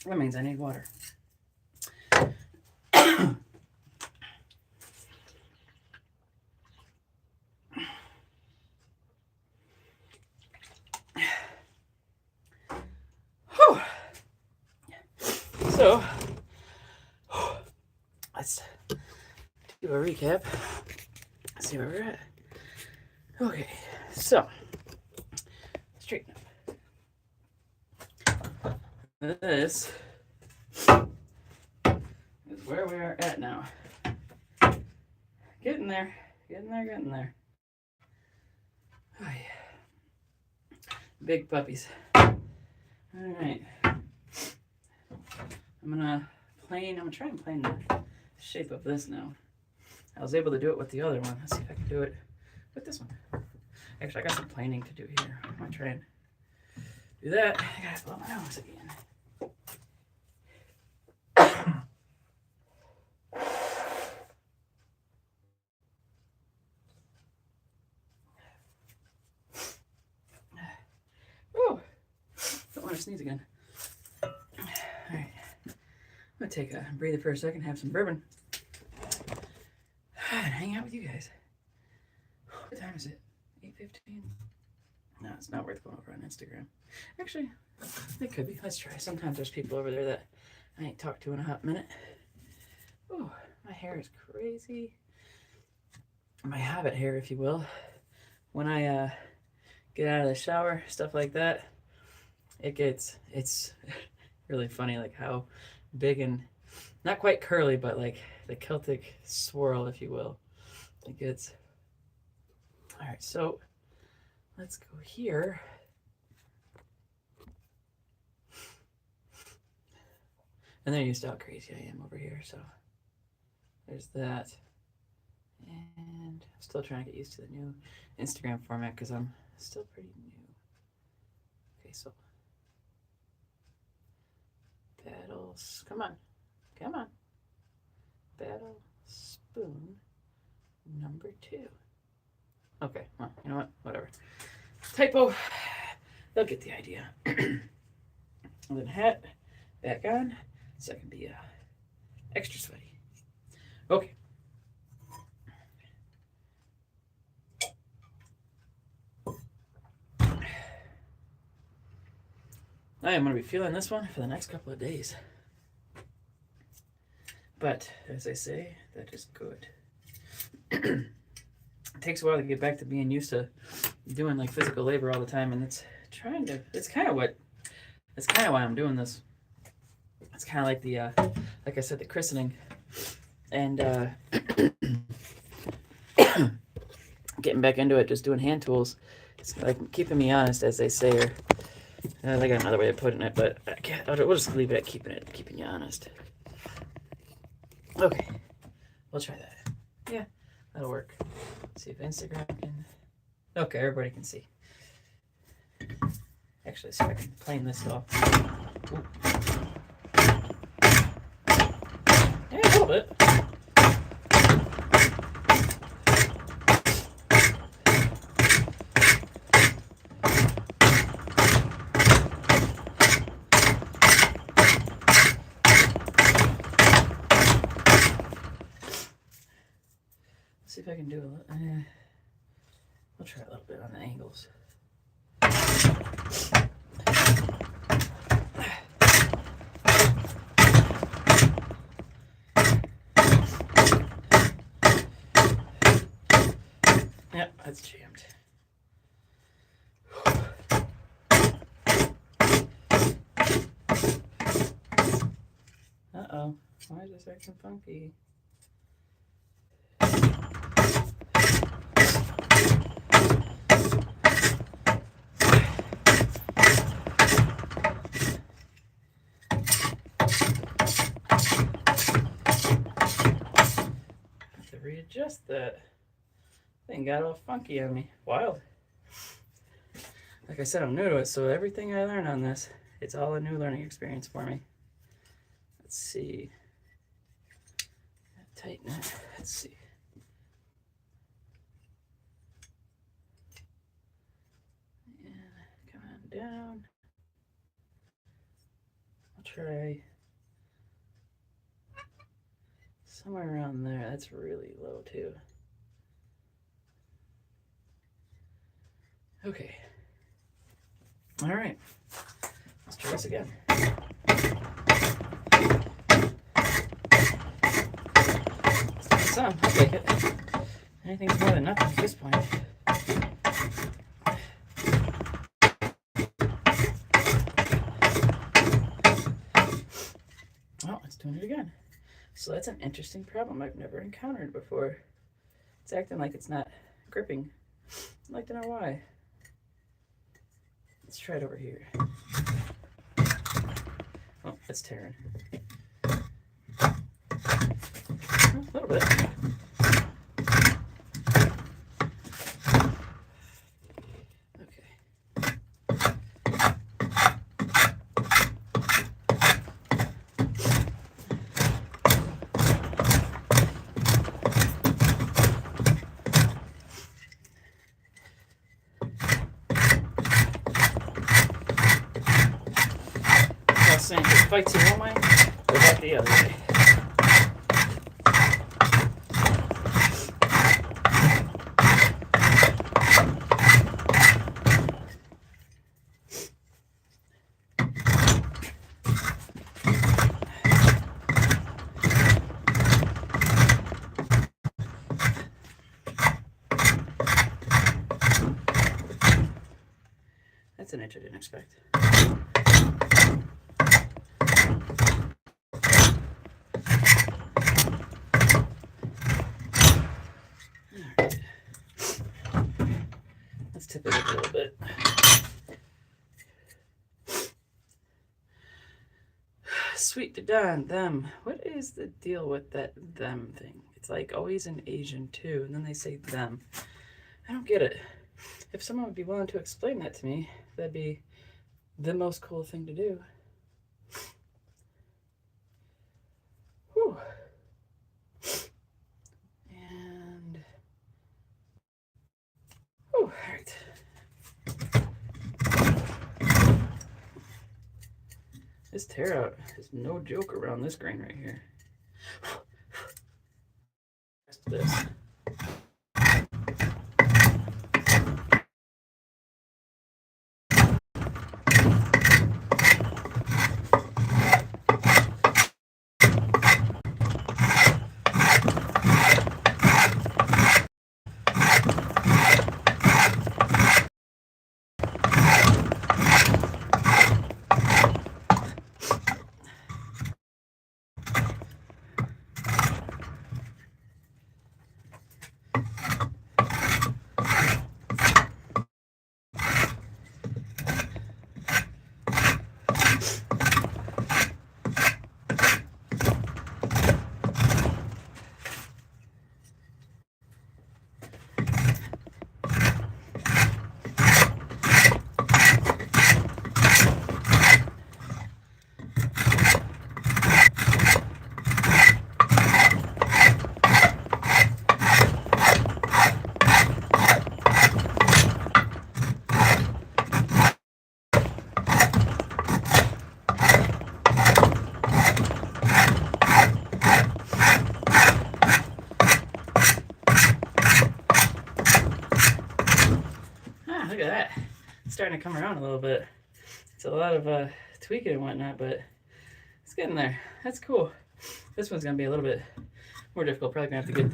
That means I need water. So, let's do a recap. See where we're at. Okay, so straighten up. This is where we are at now. Getting there, getting there, getting there. Oh, yeah. Big puppies. All right. I'm gonna try and plane the shape of this now. I was able to do it with the other one. Let's see if I can do it with this one. Actually, I got some planing to do here. I'm gonna try and do that. I gotta blow my nose again. Oh, don't want to sneeze again. All right, I'm gonna take a breather for a second, have some bourbon, and hang out with you guys. What time is it? 8:15. No, it's not worth going over on Instagram. Actually, it could be. Let's try. Sometimes there's people over there that I ain't talked to in a hot minute. Oh, my hair is crazy. My habit hair, if you will. When I get out of the shower, stuff like that, it's really funny, like how big and not quite curly, but like the Celtic swirl, if you will, it gets. All right, so let's go here. And they're used to how crazy I am over here, so there's that. And I'm still trying to get used to the new Instagram format because I'm still pretty new. Okay, so battles, come on, come on. Battle spoon number 2. Okay, well, you know what? Whatever. Typo. They'll get the idea. And then hat back on, so I can be extra sweaty. Okay. I am going to be feeling this one for the next couple of days. But, as I say, that is good. It takes a while to get back to being used to doing like physical labor all the time, and it's kind of why I'm doing this. It's kind of like the, like I said, the christening. And getting back into it, just doing hand tools. It's like keeping me honest, as they say, or I got another way of putting it, but we'll just leave it at keeping you honest. Okay, we'll try that. Yeah, that'll work. Let's see if Instagram can. Okay, everybody can see. Actually, so I can plane this off. Ooh. Yeah, a little bit. See if I can do a little. I'll try a little bit on the angles. Yep, that's jammed. Uh-oh. Why is this acting funky? Readjust that thing. Got all funky on me. Wild. Like I said, I'm new to it, so everything I learn on this, it's all a new learning experience for me. Let's see. Tighten it. Let's see. And come on down. I'll try somewhere around there. That's really low too. Okay. All right. Let's try this again. Some, I'll take it. Anything's more than nothing at this point. Well, let's do it again. So that's an interesting problem I've never encountered before. It's acting like it's not gripping. I'd like to know why. Let's try it over here. Oh, it's tearing. A little bit. Saying it fights you one way, or back the other way. That's an inch I didn't expect. Let's tip it up a little bit. Sweet to done, them. What is the deal with that them thing? It's like always in Asian too, and then they say them. I don't get it. If someone would be willing to explain that to me, that'd be the most cool thing to do. Whew. And oh, all right. This tear out is no joke around this grain right here. This. look at that. It's starting to come around a little bit. It's a lot of tweaking and whatnot, but it's getting there. That's cool. This one's gonna be a little bit more difficult. Probably gonna have to get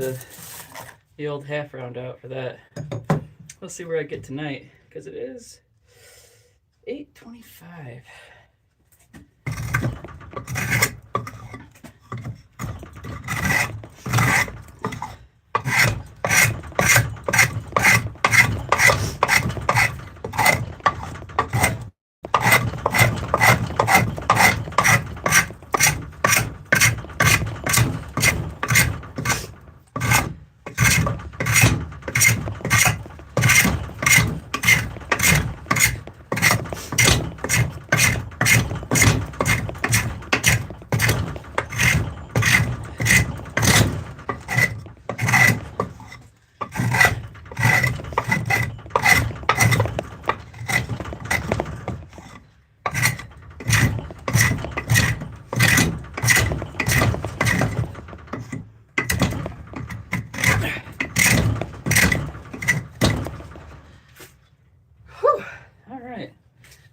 the old half round out for that. We'll see where I get tonight, because it is 8:25.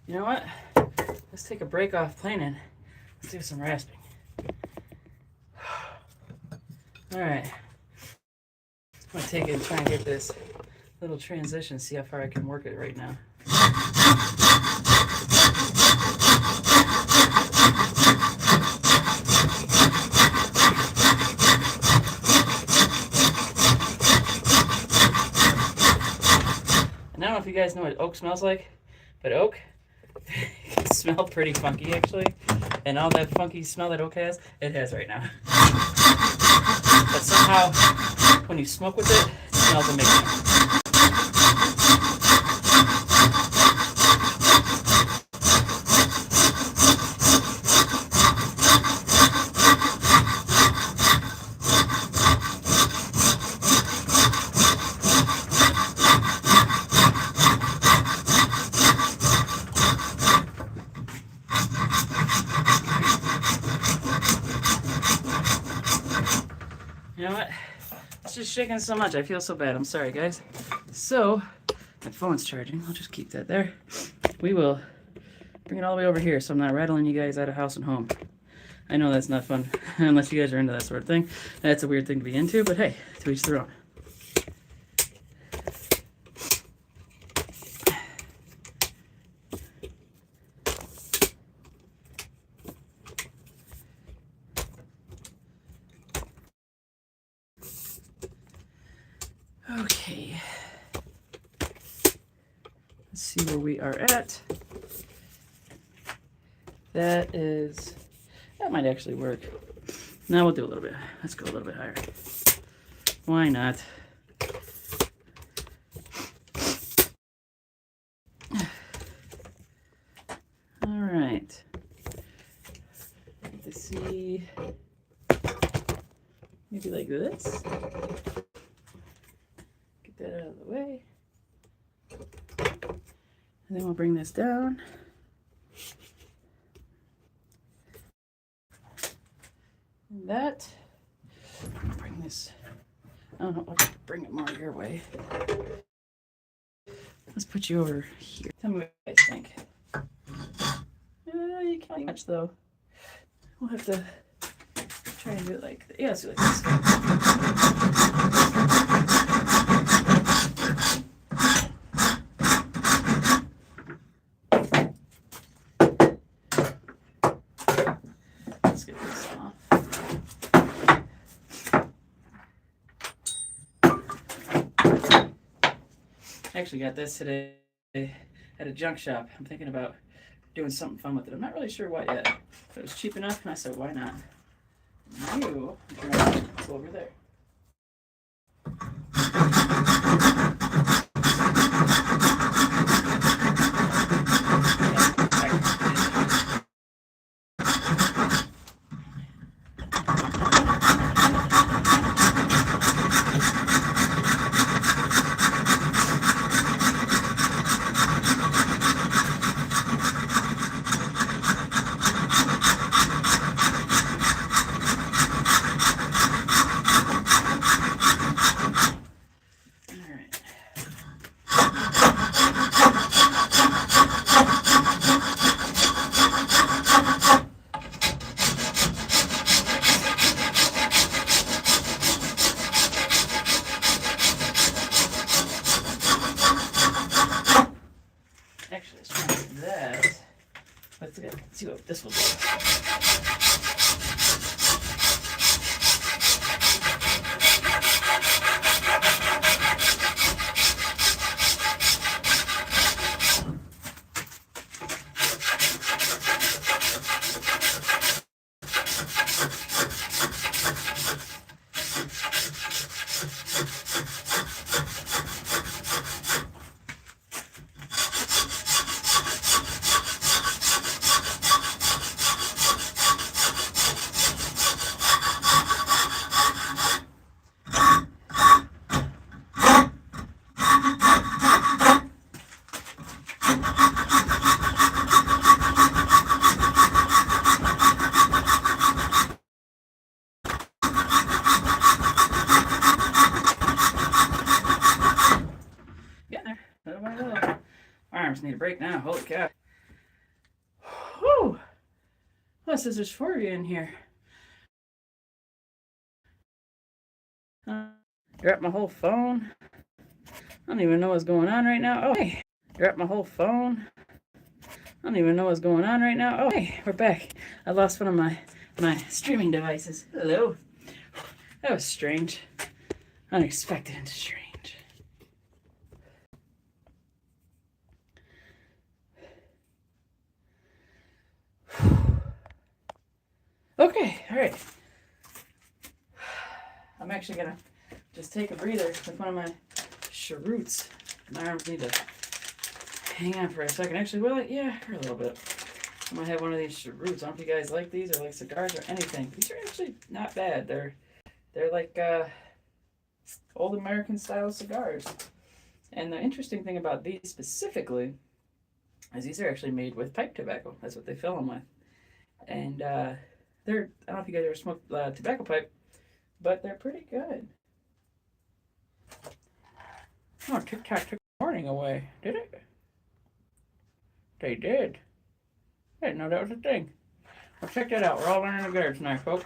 You know what? Let's take a break off planing. Let's do some rasping. Alright. I'm going to take it and try and get this little transition, see how far I can work it right now. And I don't know if you guys know what oak smells like, but oak can smell pretty funky actually, and all that funky smell that oak has, it has right now. But somehow, when you smoke with it, it smells amazing. You know what? It's just shaking so much. I feel so bad. I'm sorry, guys. So, my phone's charging. I'll just keep that there. We will bring it all the way over here so I'm not rattling you guys out of house and home. I know that's not fun unless you guys are into that sort of thing. That's a weird thing to be into, but hey, to each their own. Okay, let's see where we are at. That might actually work. Now we'll do a little bit. Let's go a little bit higher. Why not? All right. Let's see. Maybe like this. That out of the way, and then we'll bring this down. And that, I'll bring this, I don't know, I'll bring it more your way. Let's put you over here. Tell me what you guys think. You can't much though. We'll have to try and do it like, yeah, let's do it like this. I actually got this today at a junk shop. I'm thinking about doing something fun with it. I'm not really sure what yet. But it was cheap enough, and I said, why not? You go over there. arms need a break now. Holy cow. Whew. What scissors for you in here? You're at my whole phone. I don't even know what's going on right now. Oh, hey. You're at my whole phone. I don't even know what's going on right now. Oh, hey, we're back. I lost one of my streaming devices. Hello. That was strange. Unexpected and strange. Okay, all right. I'm actually gonna just take a breather with one of my cheroots. My arms need to hang on for a second. Actually, well, yeah, for a little bit. I'm gonna have one of these cheroots. I don't know if you guys like these or like cigars or anything. These are actually not bad. They're like old American style cigars. And the interesting thing about these specifically is these are actually made with pipe tobacco. That's what they fill them with. And they're, I don't know if you guys ever smoked tobacco pipe, but they're pretty good. Oh, TikTok took the warning away, did it? They did. I didn't know that was a thing. Well, check that out. We're all learning together tonight, folks.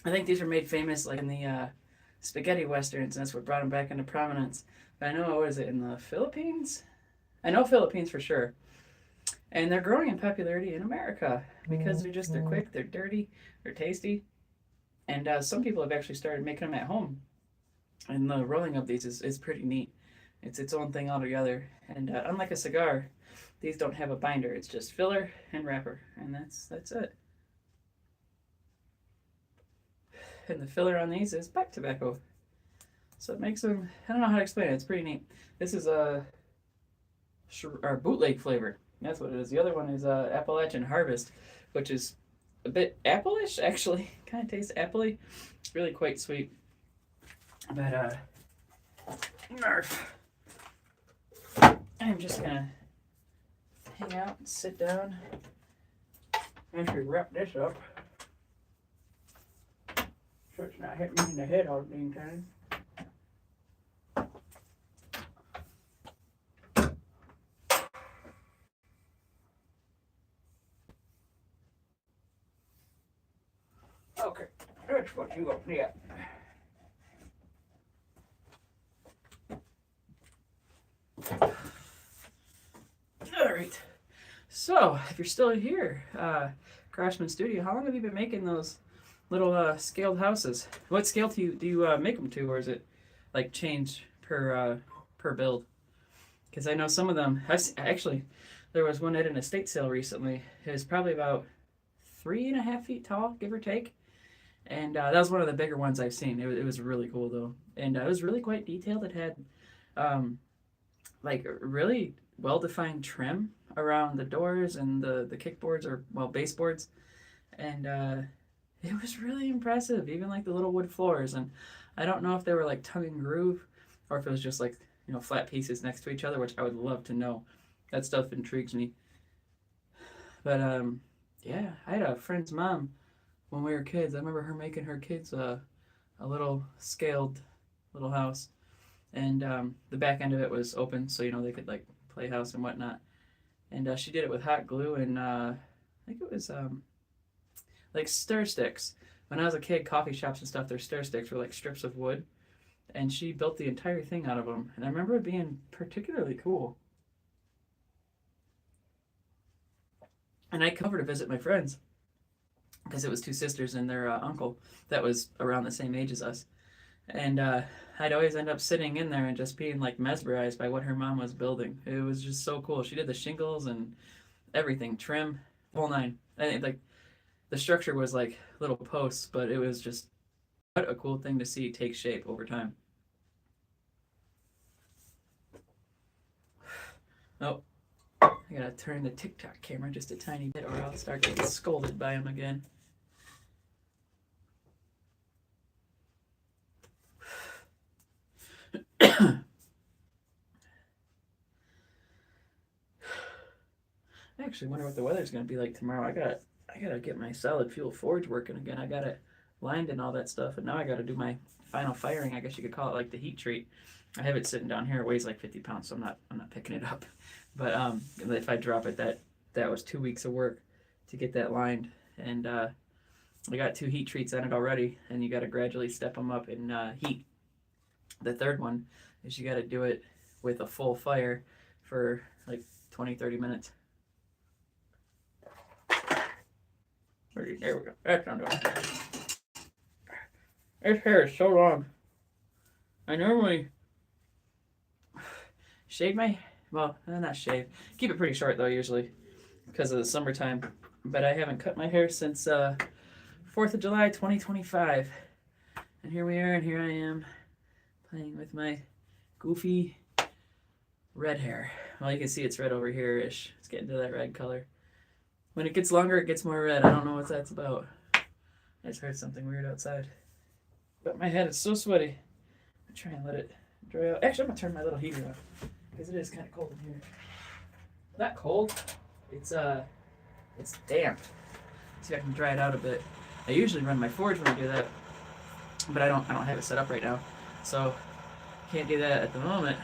I think these were made famous like in the spaghetti westerns, and that's what brought them back into prominence. But I know, what is it, in the Philippines? I know Philippines for sure. And they're growing in popularity in America because they're quick, they're dirty, they're tasty. And some people have actually started making them at home. And the rolling of these is pretty neat. It's its own thing altogether. And unlike a cigar, these don't have a binder. It's just filler and wrapper, and that's it. And the filler on these is pipe tobacco. So it makes them, I don't know how to explain it. It's pretty neat. This is a bootleg flavor. That's what it is. The other one is Appalachian Harvest, which is a bit apple-ish, actually. Kind of tastes appley. Really quite sweet. But, Narf. I'm just gonna hang out and sit down. Actually wrap this up so it's not hitting me in the head all the dang time. Okay, that's what you got. Yeah. All right. So, if you're still here, Craftsman Studio, how long have you been making those little scaled houses? What scale do you make them to, or is it like change per build? Because I know some of them. Actually, there was one at an estate sale recently. It was probably about 3.5 feet tall, give or take. And that was one of the bigger ones I've seen. It was really cool though, and it was really quite detailed. It had like really well-defined trim around the doors and the kickboards, or well, baseboards, and it was really impressive. Even like the little wood floors, and I don't know if they were like tongue and groove or if it was just like, you know, flat pieces next to each other, which I would love to know. That stuff intrigues me. But yeah, I had a friend's mom when we were kids. I remember her making her kids a little scaled little house, and the back end of it was open, so you know they could like play house and whatnot. And she did it with hot glue and I think it was like stir sticks. When I was a kid, coffee shops and stuff, their stir sticks were like strips of wood, and she built the entire thing out of them. And I remember it being particularly cool. And I come over to visit my friends because it was two sisters and their uncle that was around the same age as us. And I'd always end up sitting in there and just being like mesmerized by what her mom was building. It was just so cool. She did the shingles and everything, trim, whole nine. I think like the structure was like little posts, but it was just what a cool thing to see take shape over time. Oh, I gotta turn the TikTok camera just a tiny bit, or I'll start getting scolded by him again. I actually wonder what the weather's gonna be like tomorrow. I gotta get my solid fuel forge working again. I got it lined and all that stuff, and now I gotta do my final firing. I guess you could call it like the heat treat. I have it sitting down here. It weighs like 50 pounds, so I'm not picking it up. But if I drop it, that was 2 weeks of work to get that lined, and I got 2 heat treats on it already, and you got to gradually step them up in heat. The third one is you got to do it with a full fire for like 20-30 minutes. There we go. That's not doing. This hair is so long. I normally shave my, well, not shave. Keep it pretty short though, usually, because of the summertime. But I haven't cut my hair since 4th of July 2025. And here we are, and here I am playing with my goofy red hair. Well, you can see it's red over here-ish. It's getting to that red color. When it gets longer, it gets more red. I don't know what that's about. I just heard something weird outside. But my head is so sweaty. I'm trying to let it dry out. Actually, I'm going to turn my little heater on, because it is kind of cold in here. Not cold. It's damp. See if I can dry it out a bit. I usually run my forge when I do that, but I don't have it set up right now, so can't do that at the moment.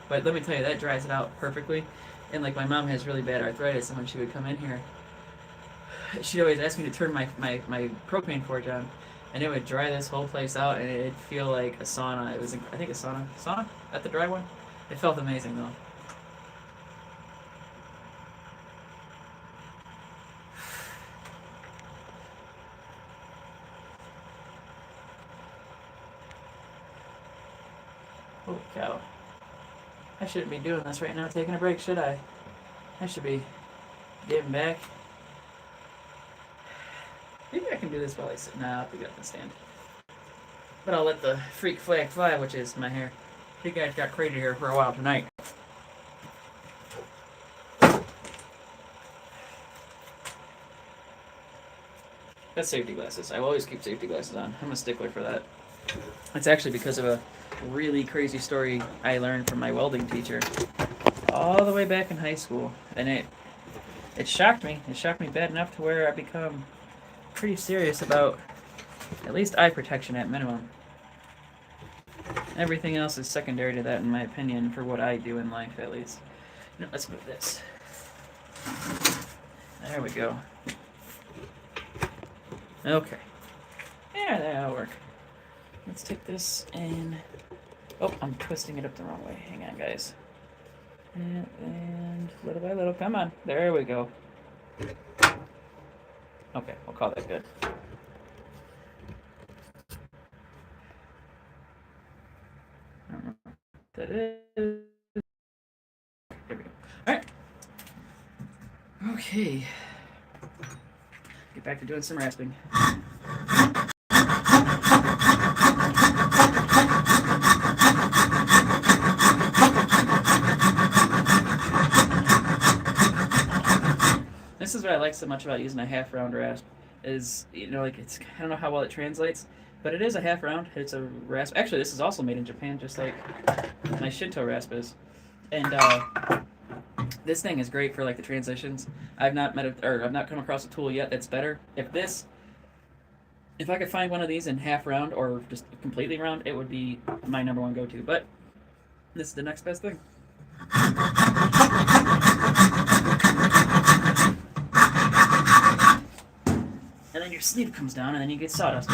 But let me tell you, that dries it out perfectly. And like, my mom has really bad arthritis, and when she would come in here, she'd always ask me to turn my propane forge on, and it would dry this whole place out, and it'd feel like a sauna. It was, I think, a sauna at the dry one. It felt amazing though. Holy cow. I shouldn't be doing this right now, taking a break, should I? I should be giving back. Maybe I can do this while I sit. Nah, I'll pick it up and stand. But I'll let the freak flag fly, which is my hair. You guys got crazy here for a while tonight. That's safety glasses. I will always keep safety glasses on. I'm a stickler for that. It's actually because of a really crazy story I learned from my welding teacher all the way back in high school. And it shocked me. It shocked me bad enough to where I become pretty serious about at least eye protection at minimum. Everything else is secondary to that, in my opinion, for what I do in life, at least. No, let's move this. There we go. Okay. Yeah, that'll work. Let's take this and... Oh, I'm twisting it up the wrong way. Hang on, guys. And little by little, come on. There we go. Okay, we'll call that good. I don't know what that is. There we go. Alright. Okay. Get back to doing some rasping. This is what I like so much about using a half round rasp, is, you know, like, it's, I don't know how well it translates, but it is a half round. It's a rasp. Actually, this is also made in Japan, just like my Shinto rasp is. And this thing is great for like the transitions. I've not come across a tool yet that's better. If I could find one of these in half round or just completely round, it would be my number one go-to. But this is the next best thing. And then your sleeve comes down, and then you get sawdust.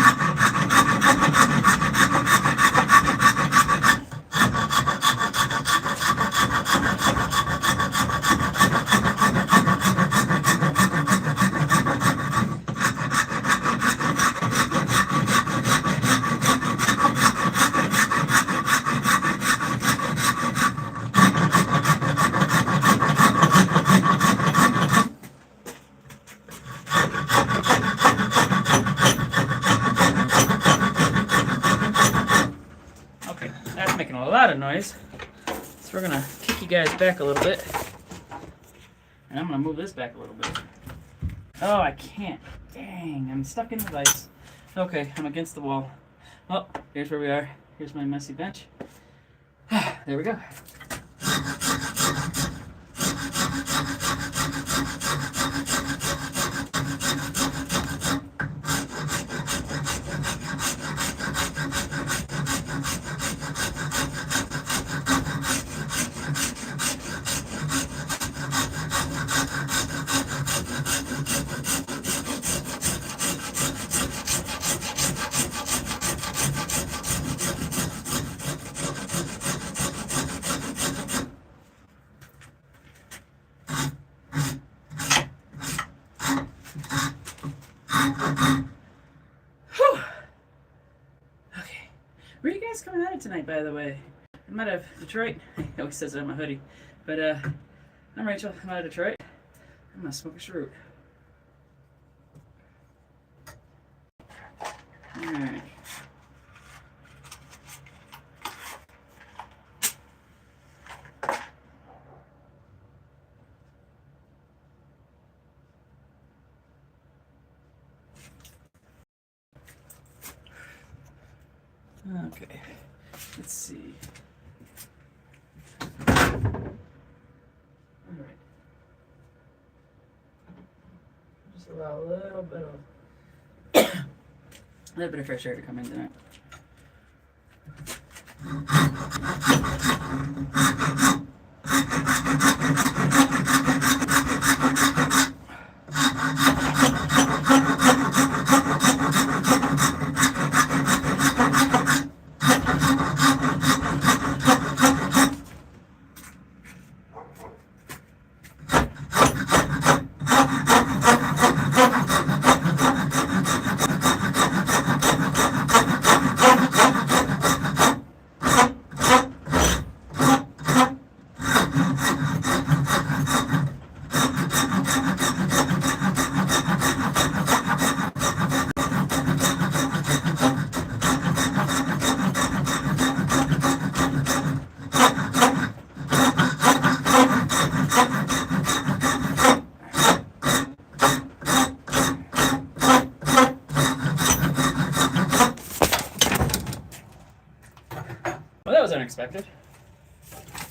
Noise. So we're gonna kick you guys back a little bit. And I'm gonna move this back a little bit. Oh, I can't. Dang, I'm stuck in the vise. Okay, I'm against the wall. Oh, here's where we are. Here's my messy bench. There we go. Where are you guys coming out of tonight, by the way? I'm out of Detroit. He always says it on my hoodie. But I'm Rachel. I'm out of Detroit. I'm gonna smoke a cheroot. Alright. Okay, let's see. All right. Just allow a little bit of fresh air to come in tonight. Well, that was unexpected.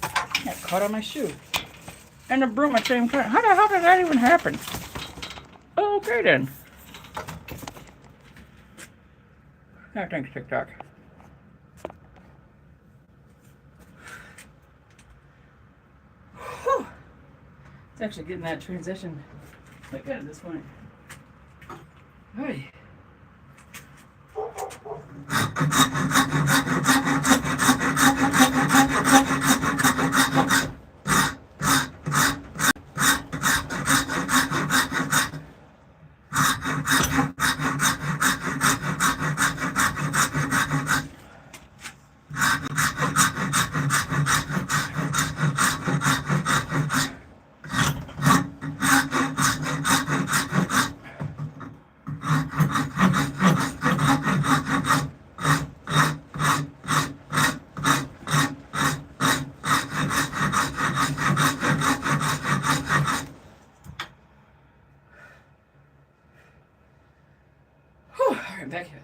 I got caught on my shoe. And the broom at the same time. How the hell did that even happen? Okay then. Oh, thanks, TikTok. Whew. It's actually getting that transition quite good at this point. Alright. Alright, back here.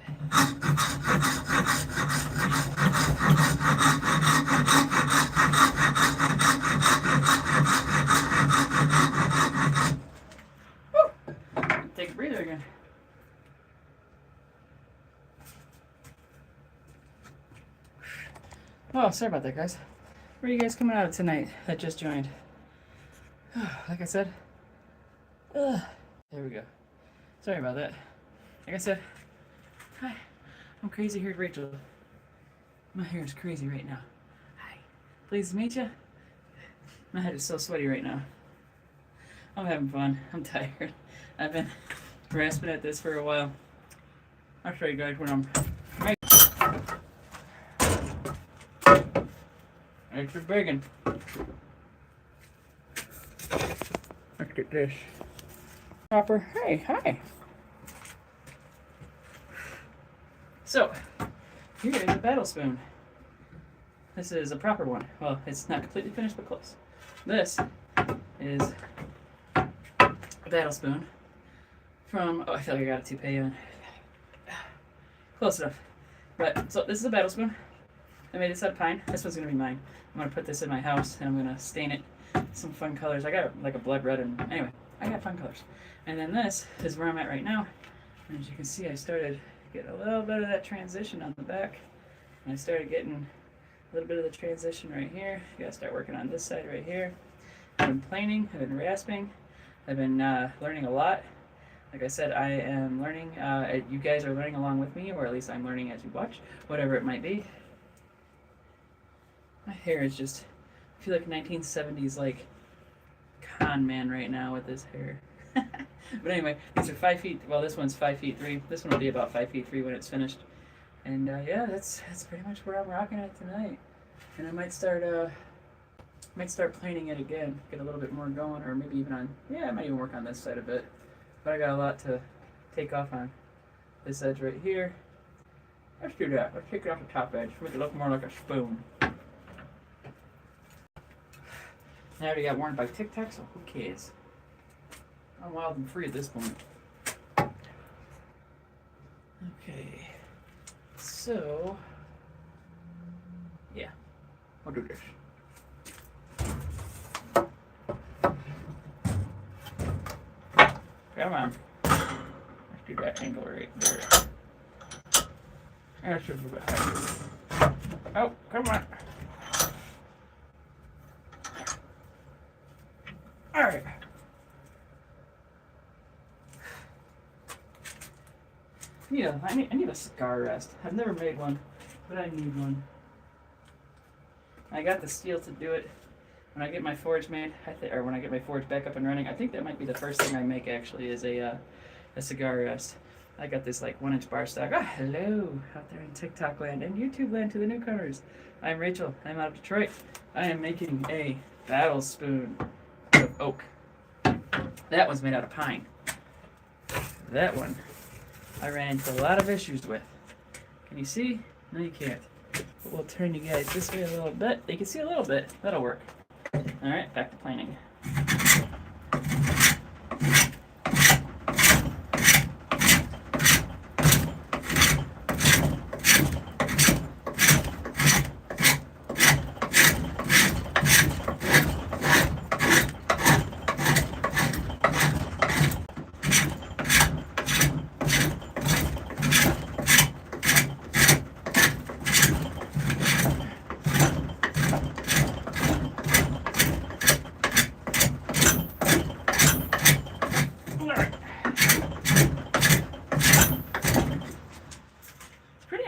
Woo! Take a breather again. Oh, sorry about that, guys. Where are you guys coming out of tonight that just joined? Like I said, there we go. Sorry about that. Like I said, hi, I'm crazy haired Rachel. My hair is crazy right now. Hi, pleased to meet you. My head is so sweaty right now. I'm having fun. I'm tired. I've been rasping at this for a while. I'll show you guys when I'm right. Thanks for begging. Let's get this. Proper. Hey, hi. So, here is a battle spoon. This is a proper one. Well, it's not completely finished, but close. This is battle spoon from, oh, I feel like I got a toupee in. Close enough. But, so this is a battle spoon. I made this out of pine. This one's going to be mine. I'm going to put this in my house and I'm going to stain it some fun colors. I got like a blood red and, anyway, I got fun colors. And then this is where I'm at right now. And as you can see, I started getting a little bit of that transition on the back. And I started getting a little bit of the transition right here. You got to start working on this side right here. I've been planing, I've been rasping, I've been learning a lot. Like I said, I am learning, you guys are learning along with me, or at least I'm learning as you watch, whatever it might be. My hair is just, I feel like 1970s like con man right now with this hair. But anyway, these are 5 feet, well this one's 5 feet 3, this one will be about 5 feet 3 when it's finished. And yeah, that's pretty much where I'm rocking it tonight. And I might start planing it again, get a little bit more going, or maybe even on, yeah, I might even work on this side a bit. But I got a lot to take off on this edge right here. Let's do that. Let's take it off the top edge, make it look more like a spoon. I already got warned by TikTok, so who cares? I'm wild and free at this point. Okay, so yeah, I'll do this. Come on. Let's do that angle right there. That should be better. Oh, come on. Alright. I need a cigar rest. I've never made one, but I need one. I got the steel to do it. When I get my forge made, or when I get my forge back up and running, I think that might be the first thing I make actually is a cigar rest. I got this like 1-inch bar stock. Ah, hello out there in TikTok land and YouTube land to the newcomers. I'm Rachel. I'm out of Detroit. I am making a battle spoon of oak. That one's made out of pine. That one I ran into a lot of issues with. Can you see? No, you can't. But we'll turn you guys this way a little bit. You can see a little bit. That'll work. Alright, back to planing.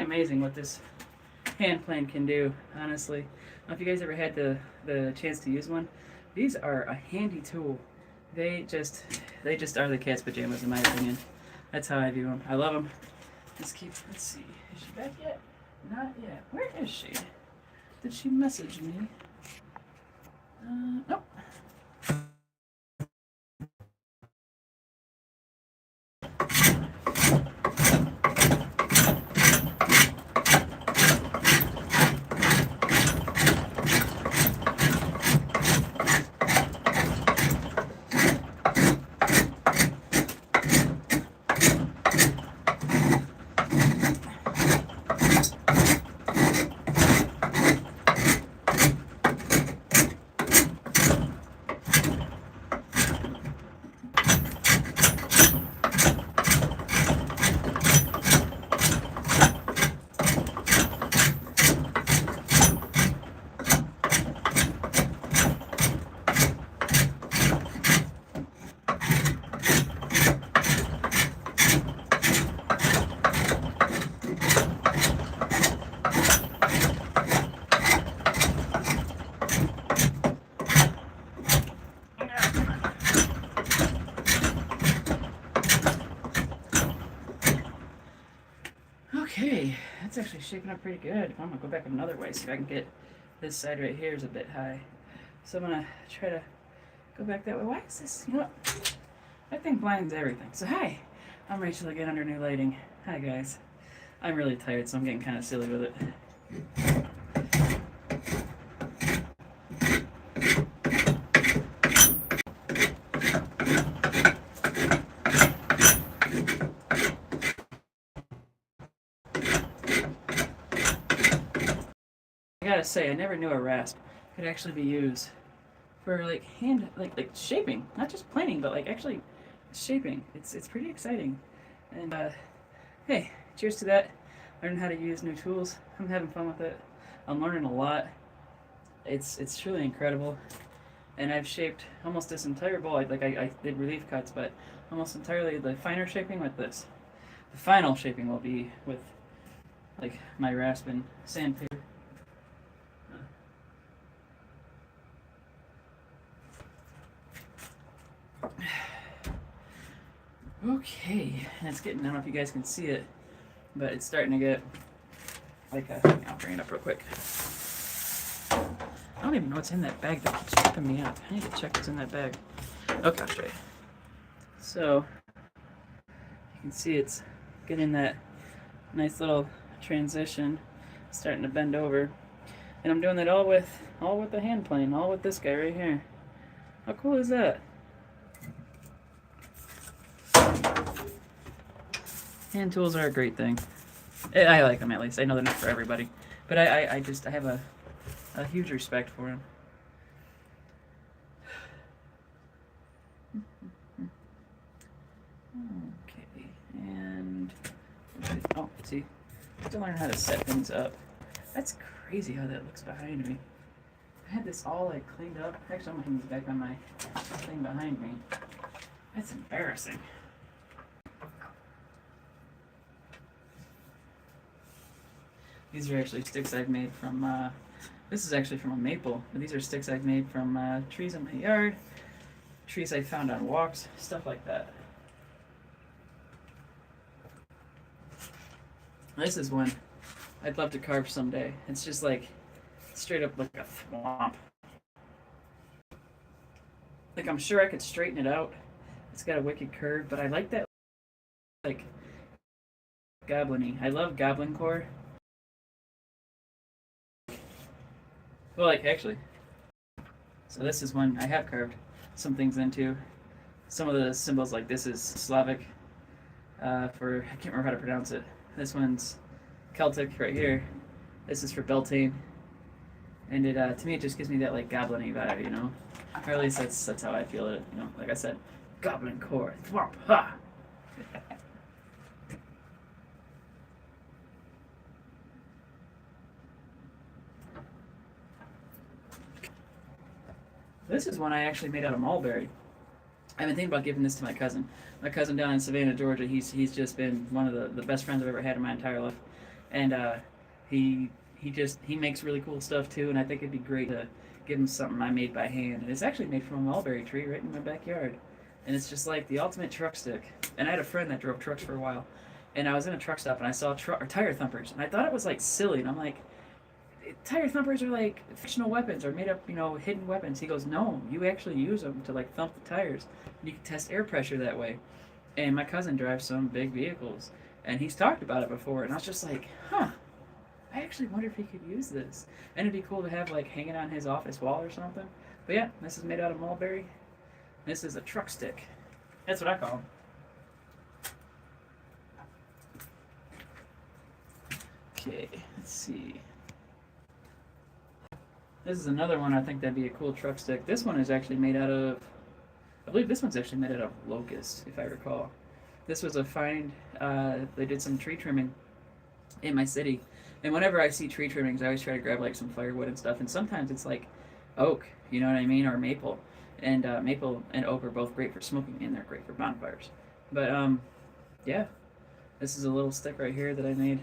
Amazing what this hand plane can do, honestly. I don't know if you guys ever had the chance to use one. These are a handy tool. They just are the cat's pajamas in my opinion. That's how I view them. I love them. Let's see. Is she back yet? Not yet. Where is she? Did she message me? Nope. Okay, that's actually shaping up pretty good. I'm gonna go back another way, see if I can get this side right here is a bit high. So I'm gonna try to go back that way. Why is this, you know what? That thing blinds everything. So hi, I'm Rachel again under new lighting. Hi guys. I'm really tired, so I'm getting kind of silly with it. gotta say, I never knew a rasp could actually be used for like hand, like shaping, not just planing, but like actually shaping. It's pretty exciting. And hey, cheers to that. Learning how to use new tools. I'm having fun with it. I'm learning a lot. It's truly incredible. And I've shaped almost this entire bowl. I did relief cuts, but almost entirely the finer shaping with this. The final shaping will be with like my rasp and sandpaper. Okay, and it's getting, I don't know if you guys can see it, but it's starting to get like a, I'll bring it up real quick. I don't even know what's in that bag that keeps tripping me up. I need to check what's in that bag. Okay, I'll show you. So, you can see it's getting that nice little transition, starting to bend over. And I'm doing that all with the hand plane, all with this guy right here. How cool is that? Hand tools are a great thing. I like them, at least. I know they're not for everybody, but I have a huge respect for them. Okay, and oh, see, I have to learn how to set things up. That's crazy how that looks behind me. I had this all like cleaned up. Actually, I'm gonna hang this back on my thing behind me. That's embarrassing. These are actually sticks I've made from, this is actually from a maple, but these are sticks I've made from trees in my yard, trees I found on walks, stuff like that. This is one I'd love to carve someday. It's just like, straight up like a swamp. Like, I'm sure I could straighten it out. It's got a wicked curve, but I like that, like, goblin-y. I love goblin core. Well, like, actually, so this is one I have carved some things into. Some of the symbols, like this is Slavic, for, I can't remember how to pronounce it. This one's Celtic right here. This is for Beltane. And it, to me, it just gives me that, like, goblin-y vibe, you know? Or at least that's how I feel it, you know? Like I said, goblin core, thwomp, ha! This is one I actually made out of mulberry. I've been thinking about giving this to my cousin. My cousin down in Savannah, Georgia, he's just been one of the best friends I've ever had in my entire life. And he makes really cool stuff too, and I think it'd be great to give him something I made by hand. And it's actually made from a mulberry tree right in my backyard. And it's just like the ultimate truck stick. And I had a friend that drove trucks for a while. And I was in a truck stop and I saw tire thumpers. And I thought it was like silly. And I'm like, tire thumpers are like fictional weapons or made up, you know, hidden weapons. He goes, no, you actually use them to like thump the tires. And you can test air pressure that way. And my cousin drives some big vehicles. And he's talked about it before. And I was just like, huh. I actually wonder if he could use this. And it'd be cool to have like hanging on his office wall or something. But yeah, this is made out of mulberry. This is a truck stick. That's what I call them. Okay, let's see. This is another one I think that'd be a cool truck stick. This one is actually made out of, I believe this one's actually made out of locust, if I recall. This was a find, they did some tree trimming in my city. And whenever I see tree trimmings, I always try to grab like some firewood and stuff. And sometimes it's like oak, you know what I mean, or maple. And maple and oak are both great for smoking, and they're great for bonfires. But yeah, this is a little stick right here that I made.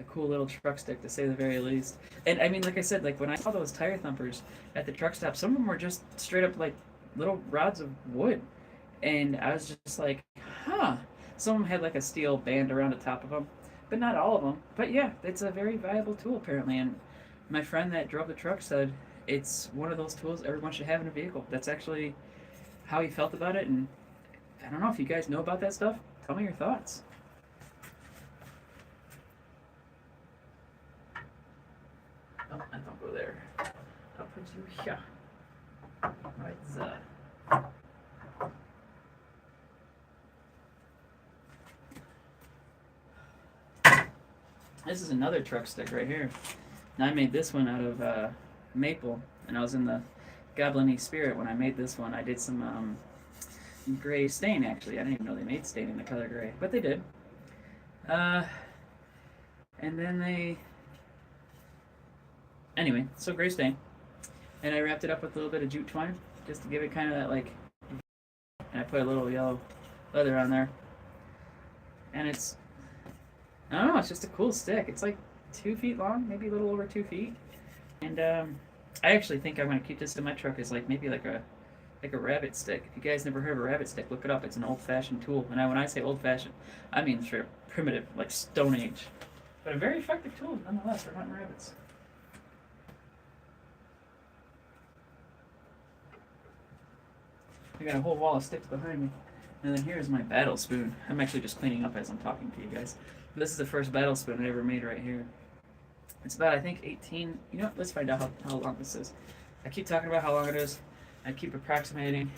A cool little truck stick, to say the very least. And I mean, like I said, like when I saw those tire thumpers at the truck stop, some of them were just straight up like little rods of wood. And I was just like, huh. Some of them had like a steel band around the top of them, but not all of them. But yeah, it's a very viable tool apparently. And my friend that drove the truck said it's one of those tools everyone should have in a vehicle. That's actually how he felt about it. And I don't know if you guys know about that stuff. Tell me your thoughts. Oh, I don't go there. I'll put you here. Right there. This is another truck stick right here. I made this one out of maple, and I was in the goblin-y spirit when I made this one. I did some gray stain, actually. I didn't even know they made stain in the color gray, but they did. And then anyway, so gray stain. And I wrapped it up with a little bit of jute twine, just to give it kind of that, like, and I put a little yellow leather on there. And it's, I don't know, it's just a cool stick. It's like 2 feet long, maybe a little over 2 feet. And I actually think I'm going to keep this in my truck as like maybe like a rabbit stick. If you guys never heard of a rabbit stick, look it up. It's an old-fashioned tool. And when I say old-fashioned, I mean for primitive, like Stone Age. But a very effective tool, nonetheless, for hunting rabbits. I got a whole wall of sticks behind me. And then here's my battle spoon. I'm actually just cleaning up as I'm talking to you guys. This is the first battle spoon I ever made right here. It's about, I think, 18... You know what? Let's find out how long this is. I keep talking about how long it is. I keep approximating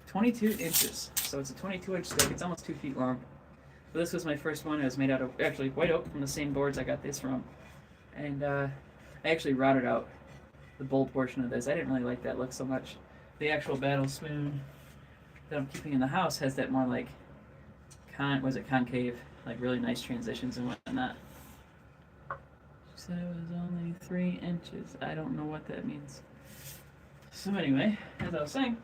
22 inches. So it's a 22-inch stick. It's almost 2 feet long. But this was my first one. It was made out of, actually, white oak from the same boards I got this from. And I actually routed out the bowl portion of this. I didn't really like that look so much. The actual battle spoon that I'm keeping in the house has that more like, concave, like really nice transitions and whatnot. She said it was only 3 inches. I don't know what that means. So anyway, as I was saying,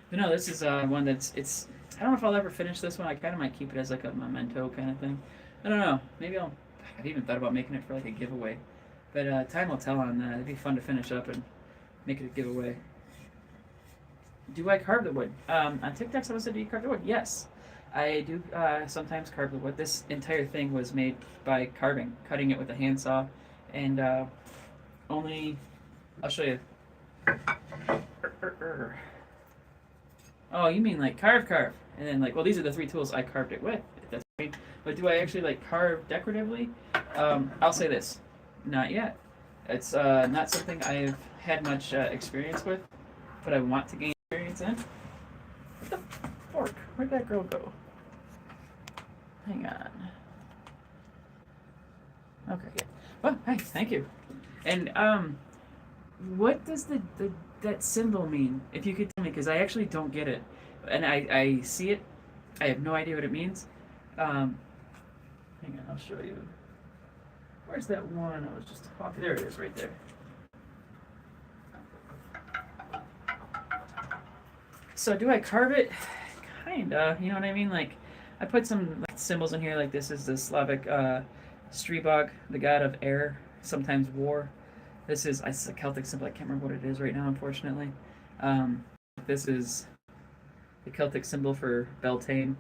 but no, this is one that's, I don't know if I'll ever finish this one. I kind of might keep it as like a memento kind of thing. I don't know. Maybe I've even thought about making it for like a giveaway. But time will tell on that. It'd be fun to finish up and make it a giveaway. Do I carve the wood? On TikTok, someone said, do you carve the wood? Yes. I do sometimes carve the wood. This entire thing was made by cutting it with a handsaw. And only, I'll show you. Oh, you mean like carve. And then like, well, these are the 3 tools I carved it with. If that's what you mean. But do I actually like carve decoratively? I'll say this. Not yet. It's not something I've had much experience with, but I want to gain experience in. What the fork? Where'd that girl go? Hang on. Okay, yeah. Well, hey, thank you. And what does that symbol mean? If you could tell me, because I actually don't get it, and I see it. I have no idea what it means. Hang on, I'll show you. Where's that one I was just talking? There it is, right there. So do I carve it? Kinda, you know what I mean? Like, I put some symbols in here, like this is the Slavic Strebog, the god of air, sometimes war. This is a Celtic symbol. I can't remember what it is right now, unfortunately. This is the Celtic symbol for Beltane.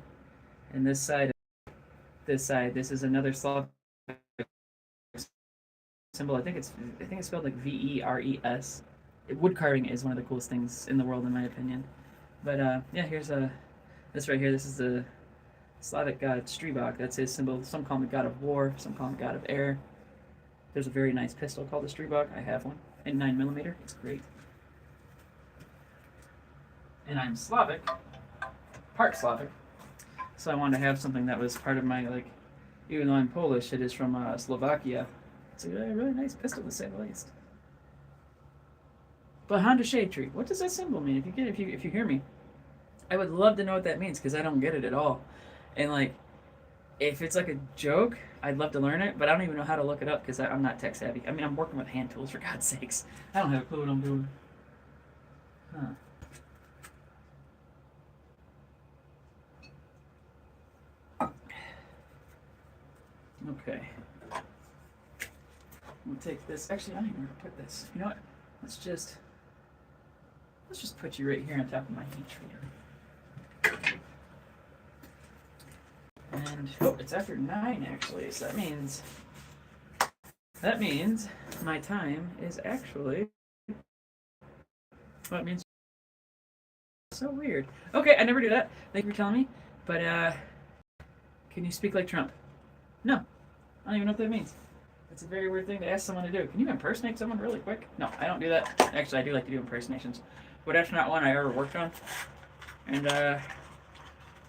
And this side, this is another Slavic symbol. I think it's spelled like V-E-R-E-S. Wood carving is one of the coolest things in the world, in my opinion. But yeah, here's this right here. This is the Slavic god Strebog. That's his symbol. Some call him the god of war. Some call him god of air. There's a very nice pistol called the Strebog. I have one in 9mm. It's great. And I'm Slavic, part Slavic. So I wanted to have something that was part of my, like, even though I'm Polish, it is from Slovakia. It's a really nice pistol, to say the least. But Honda Shade Tree, what does that symbol mean? If you hear me, I would love to know what that means, because I don't get it at all. And like, if it's like a joke, I'd love to learn it, but I don't even know how to look it up because I'm not tech savvy. I mean, I'm working with hand tools, for God's sakes. I don't have a clue what I'm doing. Huh. Okay. We'll take this. Actually, I don't even know where to put this. You know what? Let's just put you right here on top of my heat treater. And oh, it's after 9 actually, so that means my time is actually. Well, it means so weird. Okay, I never do that. Thank you for telling me. But can you speak like Trump? No, I don't even know what that means. It's a very weird thing to ask someone to do. Can you impersonate someone really quick? No, I don't do that. Actually, I do like to do impersonations, but that's not one I ever worked on. And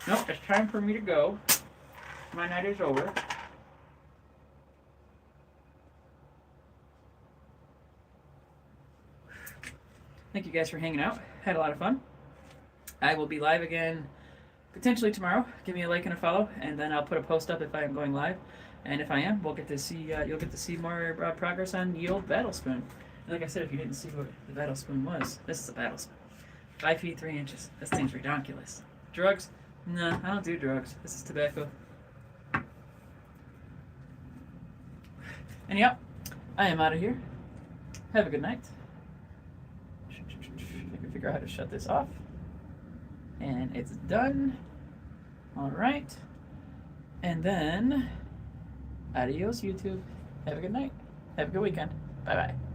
nope, it's time for me to go. My night is over. Thank you guys for hanging out. Had a lot of fun. I will be live again potentially tomorrow. Give me a like and a follow, and then I'll put a post up if I am going live. And if I am, we'll get to see. You'll get to see more progress on the old battle spoon. And like I said, if you didn't see what the battle spoon was, this is a battle spoon. 5 feet 3 inches. This thing's ridiculous. Drugs? Nah, I don't do drugs. This is tobacco. Anyhow, I am out of here. Have a good night. I can figure out how to shut this off. And it's done. Alright. And then, adios YouTube. Have a good night. Have a good weekend. Bye-bye.